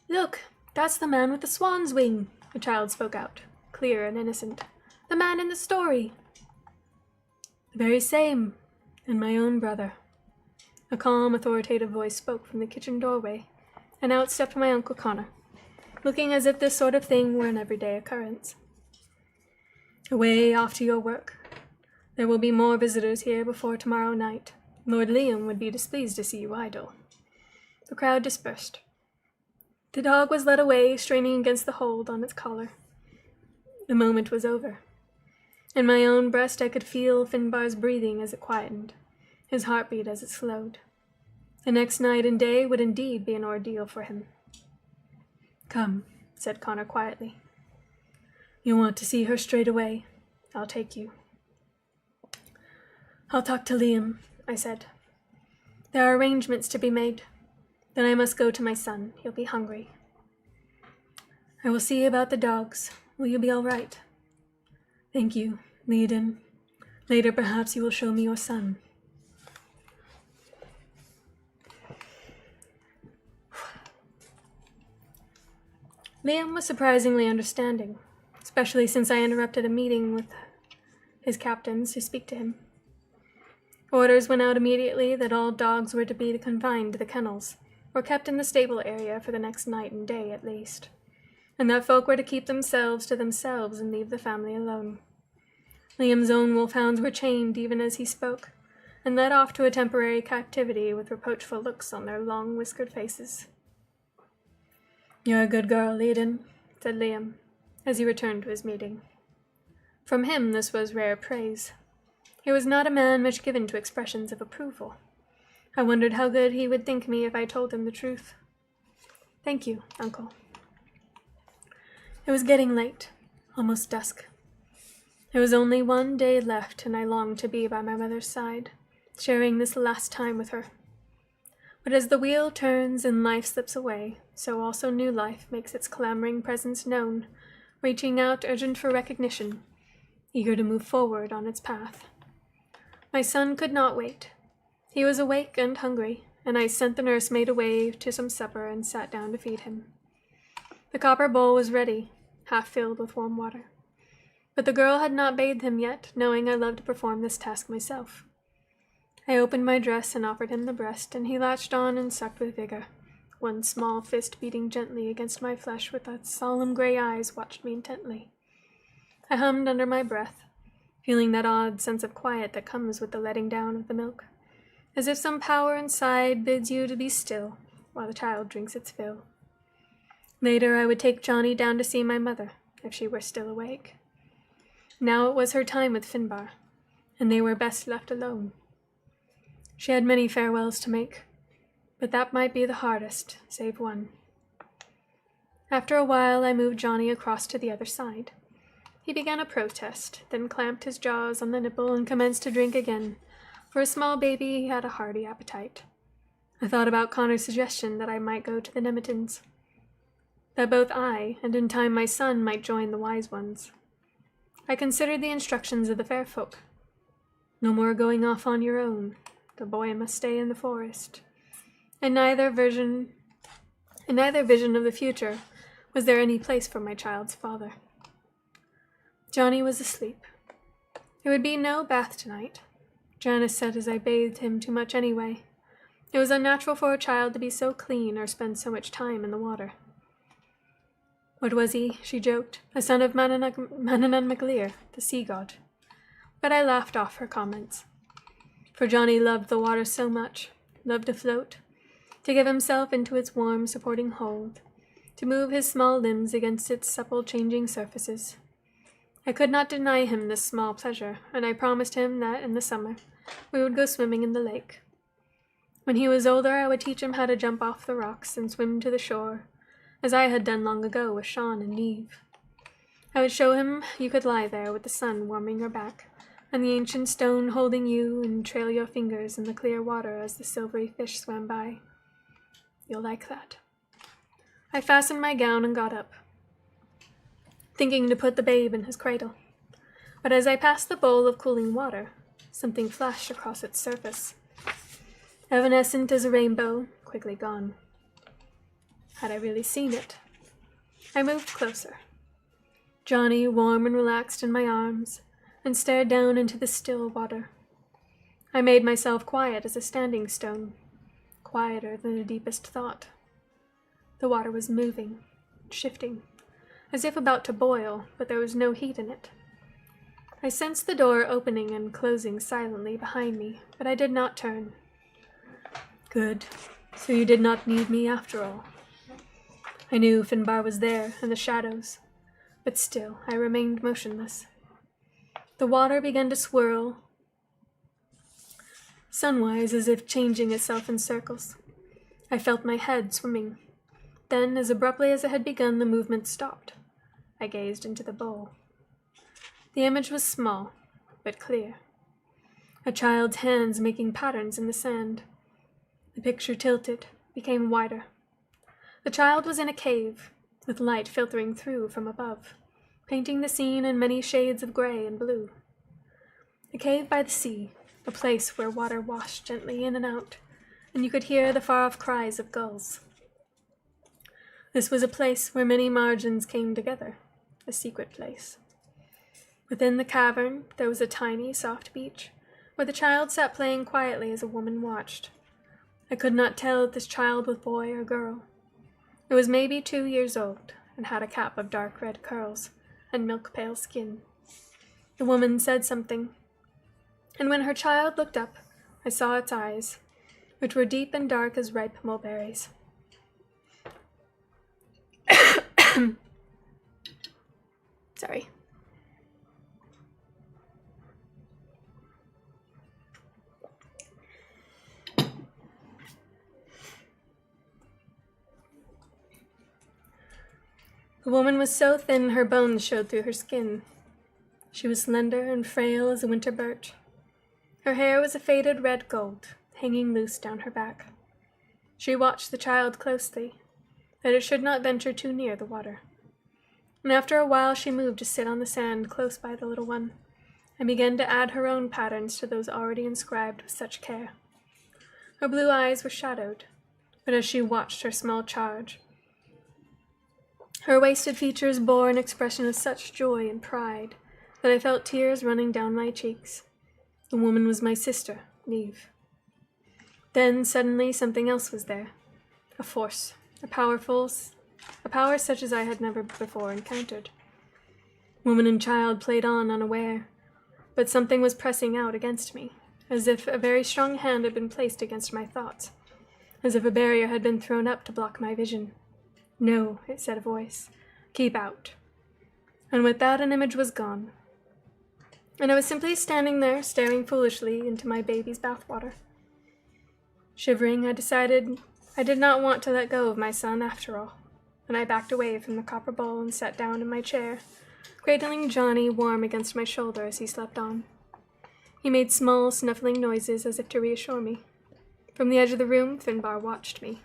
S1: Look, that's the man with the swan's wing, a child spoke out, clear and innocent. The man in the story. The very same, and my own brother. A calm, authoritative voice spoke from the kitchen doorway, and out stepped my Uncle Connor, looking as if this sort of thing were an everyday occurrence. Away off to your work. There will be more visitors here before tomorrow night. Lord Liam would be displeased to see you idle. The crowd dispersed. The dog was led away, straining against the hold on its collar. The moment was over. In my own breast I could feel Finbar's breathing as it quietened, his heartbeat as it slowed. The next night and day would indeed be an ordeal for him. Come, said Connor quietly. You want to see her straight away? I'll take you. I'll talk to Liam, I said. There are arrangements to be made. Then I must go to my son. He'll be hungry. I will see about the dogs. Will you be all right? Thank you, Leiden. Later perhaps you will show me your son. Liam was surprisingly understanding, especially since I interrupted a meeting with his captains to speak to him. Orders went out immediately that all dogs were to be confined to the kennels, or kept in the stable area for the next night and day at least, and that folk were to keep themselves to themselves and leave the family alone. Liam's own wolfhounds were chained even as he spoke, and led off to a temporary captivity with reproachful looks on their long whiskered faces. You're a good girl, Leiden, said Liam, as he returned to his meeting. From him this was rare praise. He was not a man much given to expressions of approval. I wondered how good he would think me if I told him the truth. Thank you, Uncle. It was getting late, almost dusk. There was only one day left, and I longed to be by my mother's side, sharing this last time with her. But as the wheel turns and life slips away, so also new life makes its clamoring presence known, reaching out urgent for recognition, eager to move forward on its path. My son could not wait. He was awake and hungry, and I sent the nursemaid away to some supper and sat down to feed him. The copper bowl was ready, half filled with warm water. But the girl had not bathed him yet, knowing I loved to perform this task myself. I opened my dress and offered him the breast, and he latched on and sucked with vigor. One small fist beating gently against my flesh with its solemn gray eyes watched me intently. I hummed under my breath, feeling that odd sense of quiet that comes with the letting down of the milk, as if some power inside bids you to be still while the child drinks its fill. Later I would take Johnny down to see my mother, if she were still awake. Now it was her time with Finbar, and they were best left alone. She had many farewells to make, but that might be the hardest, save one. After a while I moved Johnny across to the other side. He began a protest, then clamped his jaws on the nipple and commenced to drink again. For a small baby, he had a hearty appetite. I thought about Connor's suggestion that I might go to the Nemetons, that both I, and in time my son, might join the wise ones. I considered the instructions of the fair folk. No more going off on your own. The boy must stay in the forest. In neither vision of the future was there any place for my child's father. Johnny was asleep. There would be no bath tonight. Janice said as I bathed him too much anyway. It was unnatural for a child to be so clean or spend so much time in the water. What was he, she joked, a son of Manannán MacLír, the sea god? But I laughed off her comments. For Johnny loved the water so much, loved to float, to give himself into its warm, supporting hold, to move his small limbs against its supple, changing surfaces. I could not deny him this small pleasure, and I promised him that in the summer we would go swimming in the lake. When he was older, I would teach him how to jump off the rocks and swim to the shore, as I had done long ago with Sean and Neve. I would show him you could lie there with the sun warming your back, and the ancient stone holding you, and trail your fingers in the clear water as the silvery fish swam by. You'll like that. I fastened my gown and got up, thinking to put the babe in his cradle. But as I passed the bowl of cooling water, something flashed across its surface. Evanescent as a rainbow, quickly gone. Had I really seen it? I moved closer. Johnny, warm and relaxed in my arms, and stared down into the still water. I made myself quiet as a standing stone, quieter than the deepest thought. The water was moving, shifting, as if about to boil, but there was no heat in it. I sensed the door opening and closing silently behind me, but I did not turn. Good. So you did not need me after all. I knew Finbar was there in the shadows, but still I remained motionless. The water began to swirl, sunwise, as if changing itself in circles. I felt my head swimming. Then, as abruptly as it had begun, the movement stopped. I gazed into the bowl. The image was small, but clear. A child's hands making patterns in the sand. The picture tilted, became wider. The child was in a cave, with light filtering through from above, painting the scene in many shades of gray and blue. A cave by the sea, a place where water washed gently in and out, and you could hear the far-off cries of gulls. This was a place where many margins came together, a secret place. Within the cavern, there was a tiny, soft beach, where the child sat playing quietly as a woman watched. I could not tell if this child was boy or girl. It was maybe 2 years old, and had a cap of dark red curls, and milk-pale skin. The woman said something, and when her child looked up, I saw its eyes, which were deep and dark as ripe mulberries. Sorry. The woman was so thin her bones showed through her skin. She was slender and frail as a winter birch. Her hair was a faded red gold, hanging loose down her back. She watched the child closely, that it should not venture too near the water. And after a while she moved to sit on the sand close by the little one, and began to add her own patterns to those already inscribed with such care. Her blue eyes were shadowed, but as she watched her small charge, her wasted features bore an expression of such joy and pride that I felt tears running down my cheeks. The woman was my sister, Neve. Then, suddenly, something else was there. A force, a power such as I had never before encountered. Woman and child played on unaware, but something was pressing out against me, as if a very strong hand had been placed against my thoughts, as if a barrier had been thrown up to block my vision. No, it said a voice. Keep out. And with that, an image was gone. And I was simply standing there, staring foolishly into my baby's bathwater. Shivering, I decided I did not want to let go of my son after all, and I backed away from the copper bowl and sat down in my chair, cradling Johnny warm against my shoulder as he slept on. He made small, snuffling noises as if to reassure me. From the edge of the room, Finbar watched me.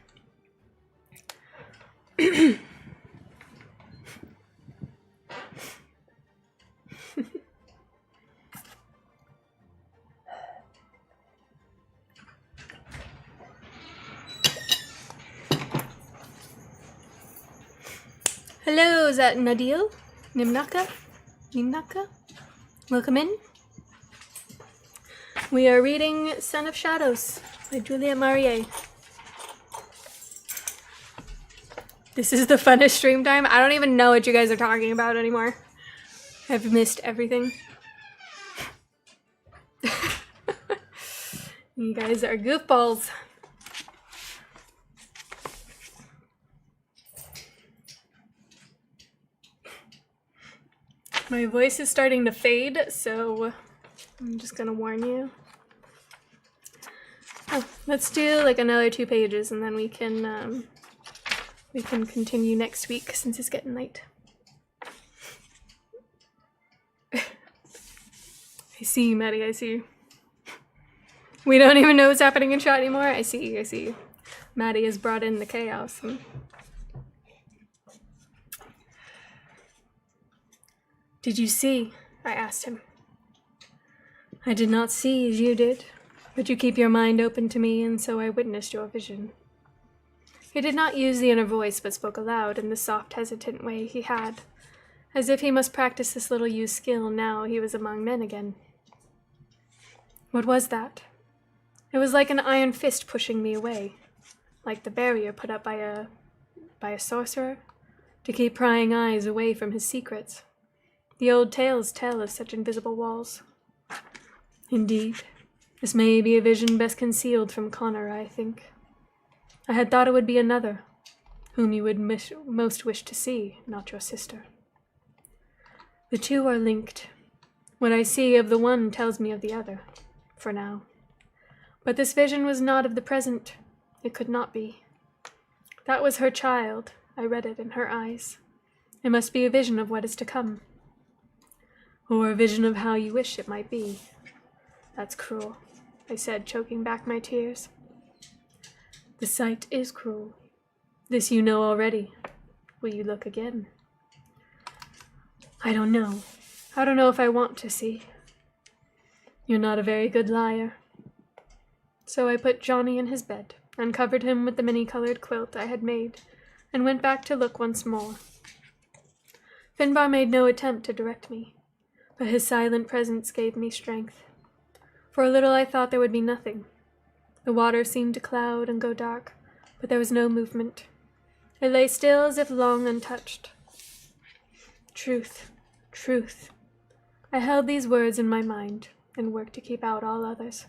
S1: Hello, is that Nadil? Nimnaka? Welcome in. We are reading Son of Shadows by Julia Marie. This is the funnest stream time. I don't even know what you guys are talking about anymore. I've missed everything. You guys are goofballs. My voice is starting to fade, so I'm just gonna warn you. Oh, let's do like another 2 pages, and then we can continue next week since it's getting late. I see you, Maddie. I see you. We don't even know what's happening in chat anymore. I see you. Maddie has brought in the chaos. Did you see? I asked him. I did not see as you did, but you keep your mind open to me, and so I witnessed your vision. He did not use the inner voice, but spoke aloud in the soft, hesitant way he had, as if he must practice this little used skill now he was among men again. What was that? It was like an iron fist pushing me away, like the barrier put up by a sorcerer to keep prying eyes away from his secrets. The old tales tell of such invisible walls. Indeed, this may be a vision best concealed from Connor, I think. I had thought it would be another, whom you would most wish to see, not your sister. The two are linked. What I see of the one tells me of the other, for now. But this vision was not of the present. It could not be. That was her child. I read it in her eyes. It must be a vision of what is to come. Or a vision of how you wish it might be. That's cruel, I said, choking back my tears. The sight is cruel. This you know already. Will you look again? I don't know. I don't know if I want to see. You're not a very good liar. So I put Johnny in his bed, and covered him with the many-colored quilt I had made, and went back to look once more. Finbar made no attempt to direct me, but his silent presence gave me strength. For a little I thought there would be nothing. The water seemed to cloud and go dark, but there was no movement. It lay still as if long untouched. Truth, truth. I held these words in my mind, and worked to keep out all others.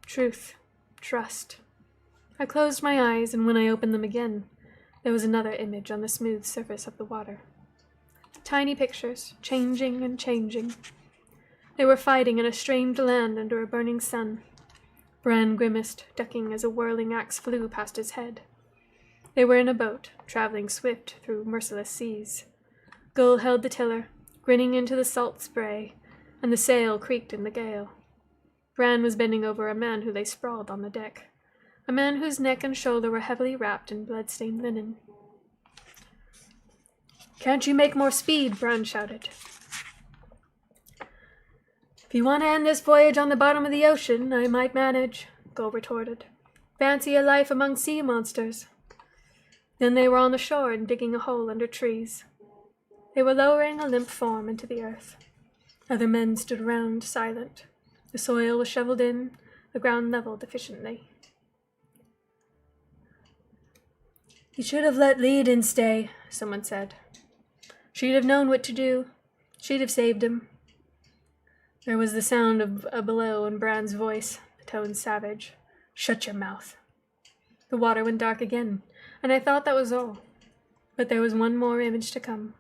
S1: Truth, trust. I closed my eyes, and when I opened them again, there was another image on the smooth surface of the water. Tiny pictures, changing and changing. They were fighting in a strange land under a burning sun. Bran grimaced, ducking as a whirling axe flew past his head. They were in a boat, traveling swift through merciless seas. Gull held the tiller, grinning into the salt spray, and the sail creaked in the gale. Bran was bending over a man who lay sprawled on the deck, a man whose neck and shoulder were heavily wrapped in blood-stained linen. "Can't you make more speed?" Bran shouted. "If you want to end this voyage on the bottom of the ocean, I might manage," Gull retorted. Fancy a life among sea monsters. Then they were on the shore and digging a hole under trees. They were lowering a limp form into the earth. Other men stood around, silent. The soil was shoveled in, the ground leveled efficiently. "You should have let Leiden stay," someone said. "She'd have known what to do. She'd have saved him." There was the sound of a bellow in Bran's voice, the tone savage. "Shut your mouth." The water went dark again, and I thought that was all. But there was one more image to come.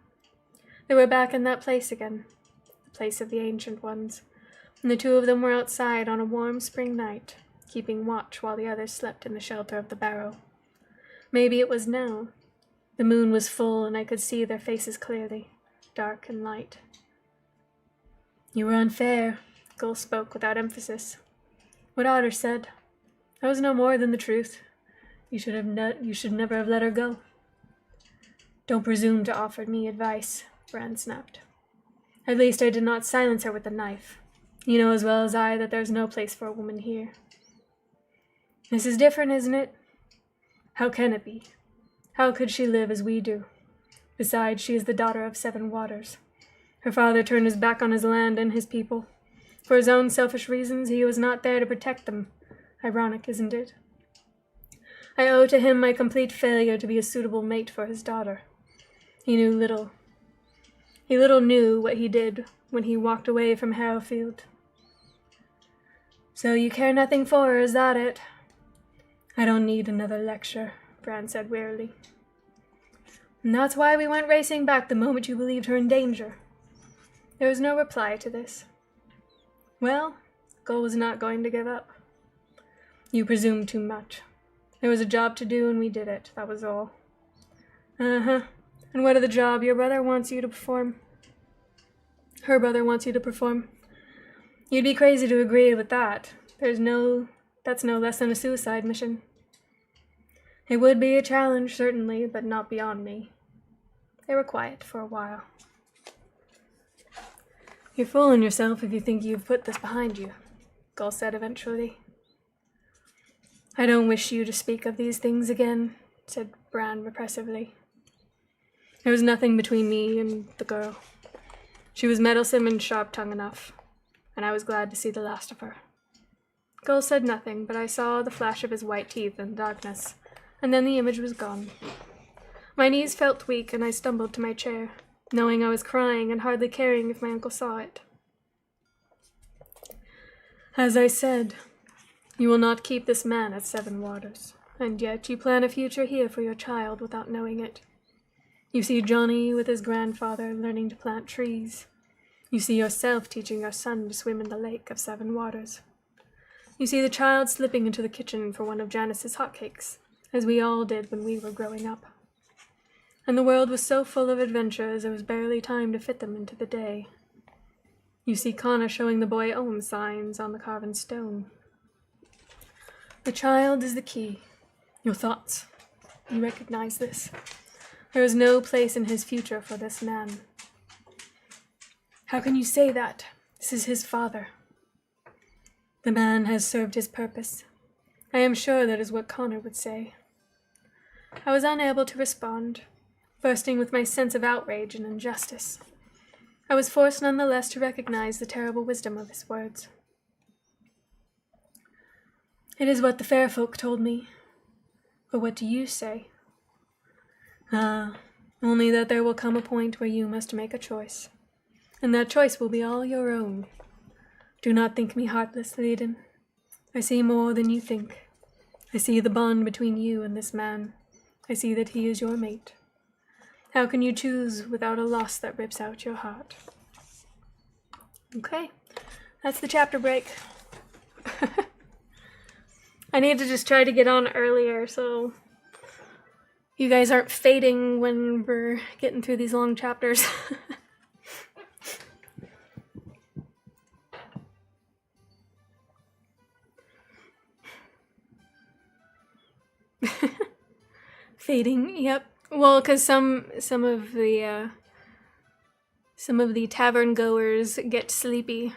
S1: They were back in that place again, the place of the ancient ones, and the two of them were outside on a warm spring night, keeping watch while the others slept in the shelter of the barrow. Maybe it was now. The moon was full, and I could see their faces clearly, dark and light. "You were unfair," Gull spoke without emphasis. "What Otter said. That was no more than the truth. You should never have let her go." "Don't presume to offer me advice," Bran snapped. "At least I did not silence her with the knife. You know as well as I that there's no place for a woman here." "This is different, isn't it?" "How can it be? How could she live as we do? Besides, she is the daughter of 7 waters. Her father turned his back on his land and his people. For his own selfish reasons, he was not there to protect them. Ironic, isn't it? I owe to him my complete failure to be a suitable mate for his daughter. He knew little. He little knew what he did when he walked away from Harrowfield." "So you care nothing for her, is that it?" "I don't need another lecture," Bran said wearily. "And that's why we went racing back the moment you believed her in danger." There was no reply to this. Well, Gull was not going to give up. "You presumed too much. There was a job to do and we did it, that was all." "Uh-huh. And what of the job your brother wants you to perform?" "Her brother wants you to perform." "You'd be crazy to agree with that. That's no less than a suicide mission." "It would be a challenge, certainly, but not beyond me." They were quiet for a while. "You're fooling yourself if you think you've put this behind you," Gull said eventually. "I don't wish you to speak of these things again," said Bran repressively. "There was nothing between me and the girl. She was meddlesome and sharp-tongued enough, and I was glad to see the last of her." Gull said nothing, but I saw the flash of his white teeth in the darkness, and then the image was gone. My knees felt weak, and I stumbled to my chair, knowing I was crying and hardly caring if my uncle saw it. "As I said, you will not keep this man at 7 waters, and yet you plan a future here for your child without knowing it. You see Johnny with his grandfather learning to plant trees. You see yourself teaching your son to swim in the lake of 7 waters. You see the child slipping into the kitchen for one of Janice's hotcakes, as we all did when we were growing up. And the world was so full of adventures there was barely time to fit them into the day. You see Connor showing the boy Ohm signs on the carven stone. The child is the key. Your thoughts. You recognize this. There is no place in his future for this man." "How can you say that? This is his father." "The man has served his purpose. I am sure that is what Connor would say." I was unable to respond, bursting with my sense of outrage and injustice. I was forced nonetheless to recognize the terrible wisdom of his words. "It is what the fair folk told me. But what do you say?" "Ah, only that there will come a point where you must make a choice, and that choice will be all your own. Do not think me heartless, Leiden. I see more than you think. I see the bond between you and this man. I see that he is your mate. How can you choose without a loss that rips out your heart?" Okay, that's the chapter break. I need to just try to get on earlier so you guys aren't fading when we're getting through these long chapters. Fading, yep. Well, because some of the tavern goers get sleepy.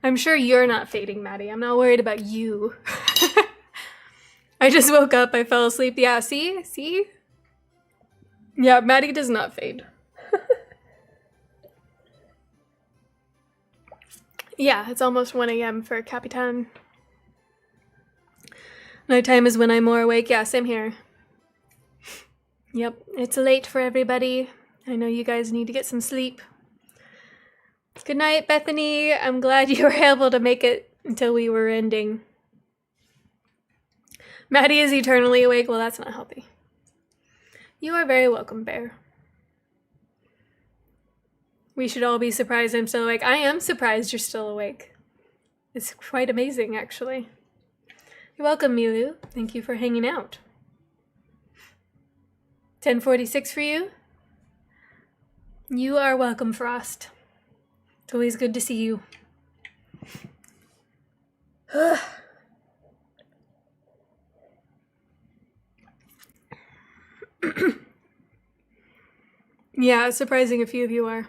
S1: I'm sure you're not fading, Maddie. I'm not worried about you. I just woke up. I fell asleep. Yeah, see? See? Yeah, Maddie does not fade. Yeah, it's almost 1 a.m. for Capitan. Nighttime is when I'm more awake. Yeah, same here. Yep, it's late for everybody. I know you guys need to get some sleep. Good night, Bethany. I'm glad you were able to make it until we were ending. Maddie is eternally awake. Well, that's not healthy. You are very welcome, Bear. We should all be surprised I'm still awake. I am surprised you're still awake. It's quite amazing, actually. You're welcome, Milu. Thank you for hanging out. 10:46 for you. You are welcome, Frost. It's always good to see you. Yeah, it's surprising a few of you are.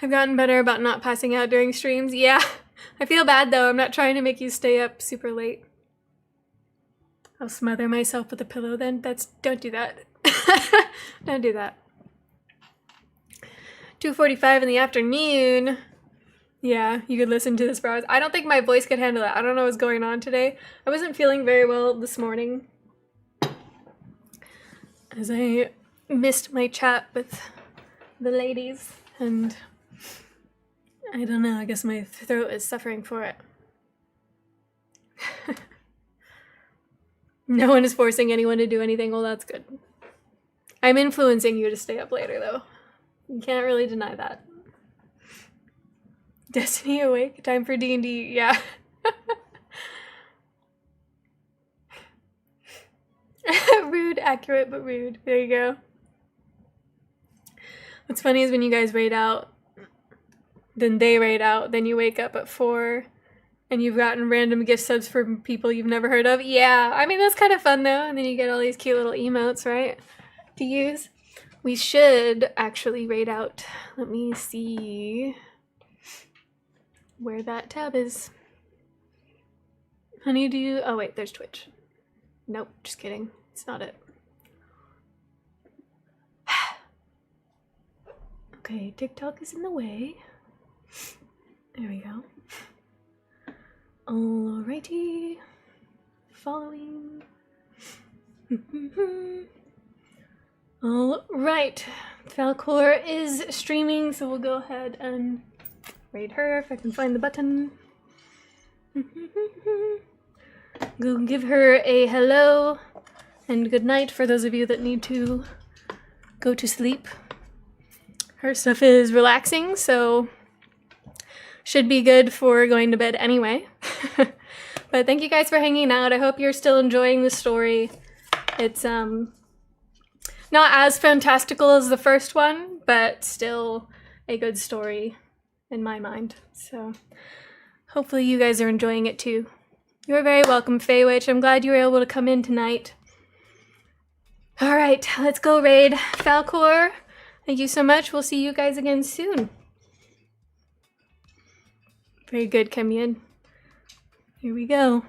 S1: I've gotten better about not passing out during streams. Yeah, I feel bad though. I'm not trying to make you stay up super late. I'll smother myself with a pillow then. Don't do that. Don't do that. 2:45 in the afternoon. Yeah, you could listen to this for hours. I don't think my voice could handle it. I don't know what's going on today. I wasn't feeling very well this morning, as I missed my chat with the ladies, and I don't know, I guess my throat is suffering for it. No one is forcing anyone to do anything. Well, that's good. I'm influencing you to stay up later, though. You can't really deny that. Destiny awake? Time for D&D. Yeah. Rude, accurate, but rude. There you go. What's funny is when you guys raid out, then they raid out, then you wake up at 4, and you've gotten random gift subs from people you've never heard of. Yeah, I mean, that's kind of fun, though. And then you get all these cute little emotes, right, to use. We should actually raid out. Let me see where that tab is. Honey, do you... Oh, wait, there's Twitch. Nope, just kidding. It's not it. Okay, TikTok is in the way. There we go. Alrighty. Following. Alright. Falcor is streaming, so we'll go ahead and raid her if I can find the button. Go give her a hello and good night for those of you that need to go to sleep. Her stuff is relaxing, so should be good for going to bed anyway. But thank you guys for hanging out. I hope you're still enjoying the story. It's not as fantastical as the first one, but still a good story in my mind. So hopefully you guys are enjoying it too. You're very welcome, Faywitch. I'm glad you were able to come in tonight. All right, let's go raid Falcor. Thank you so much. We'll see you guys again soon. Very good, Kemian. Here we go.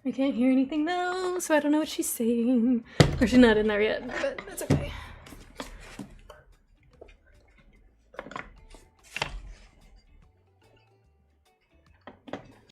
S1: I can't hear anything though, so I don't know what she's saying. Or she's not in there yet, but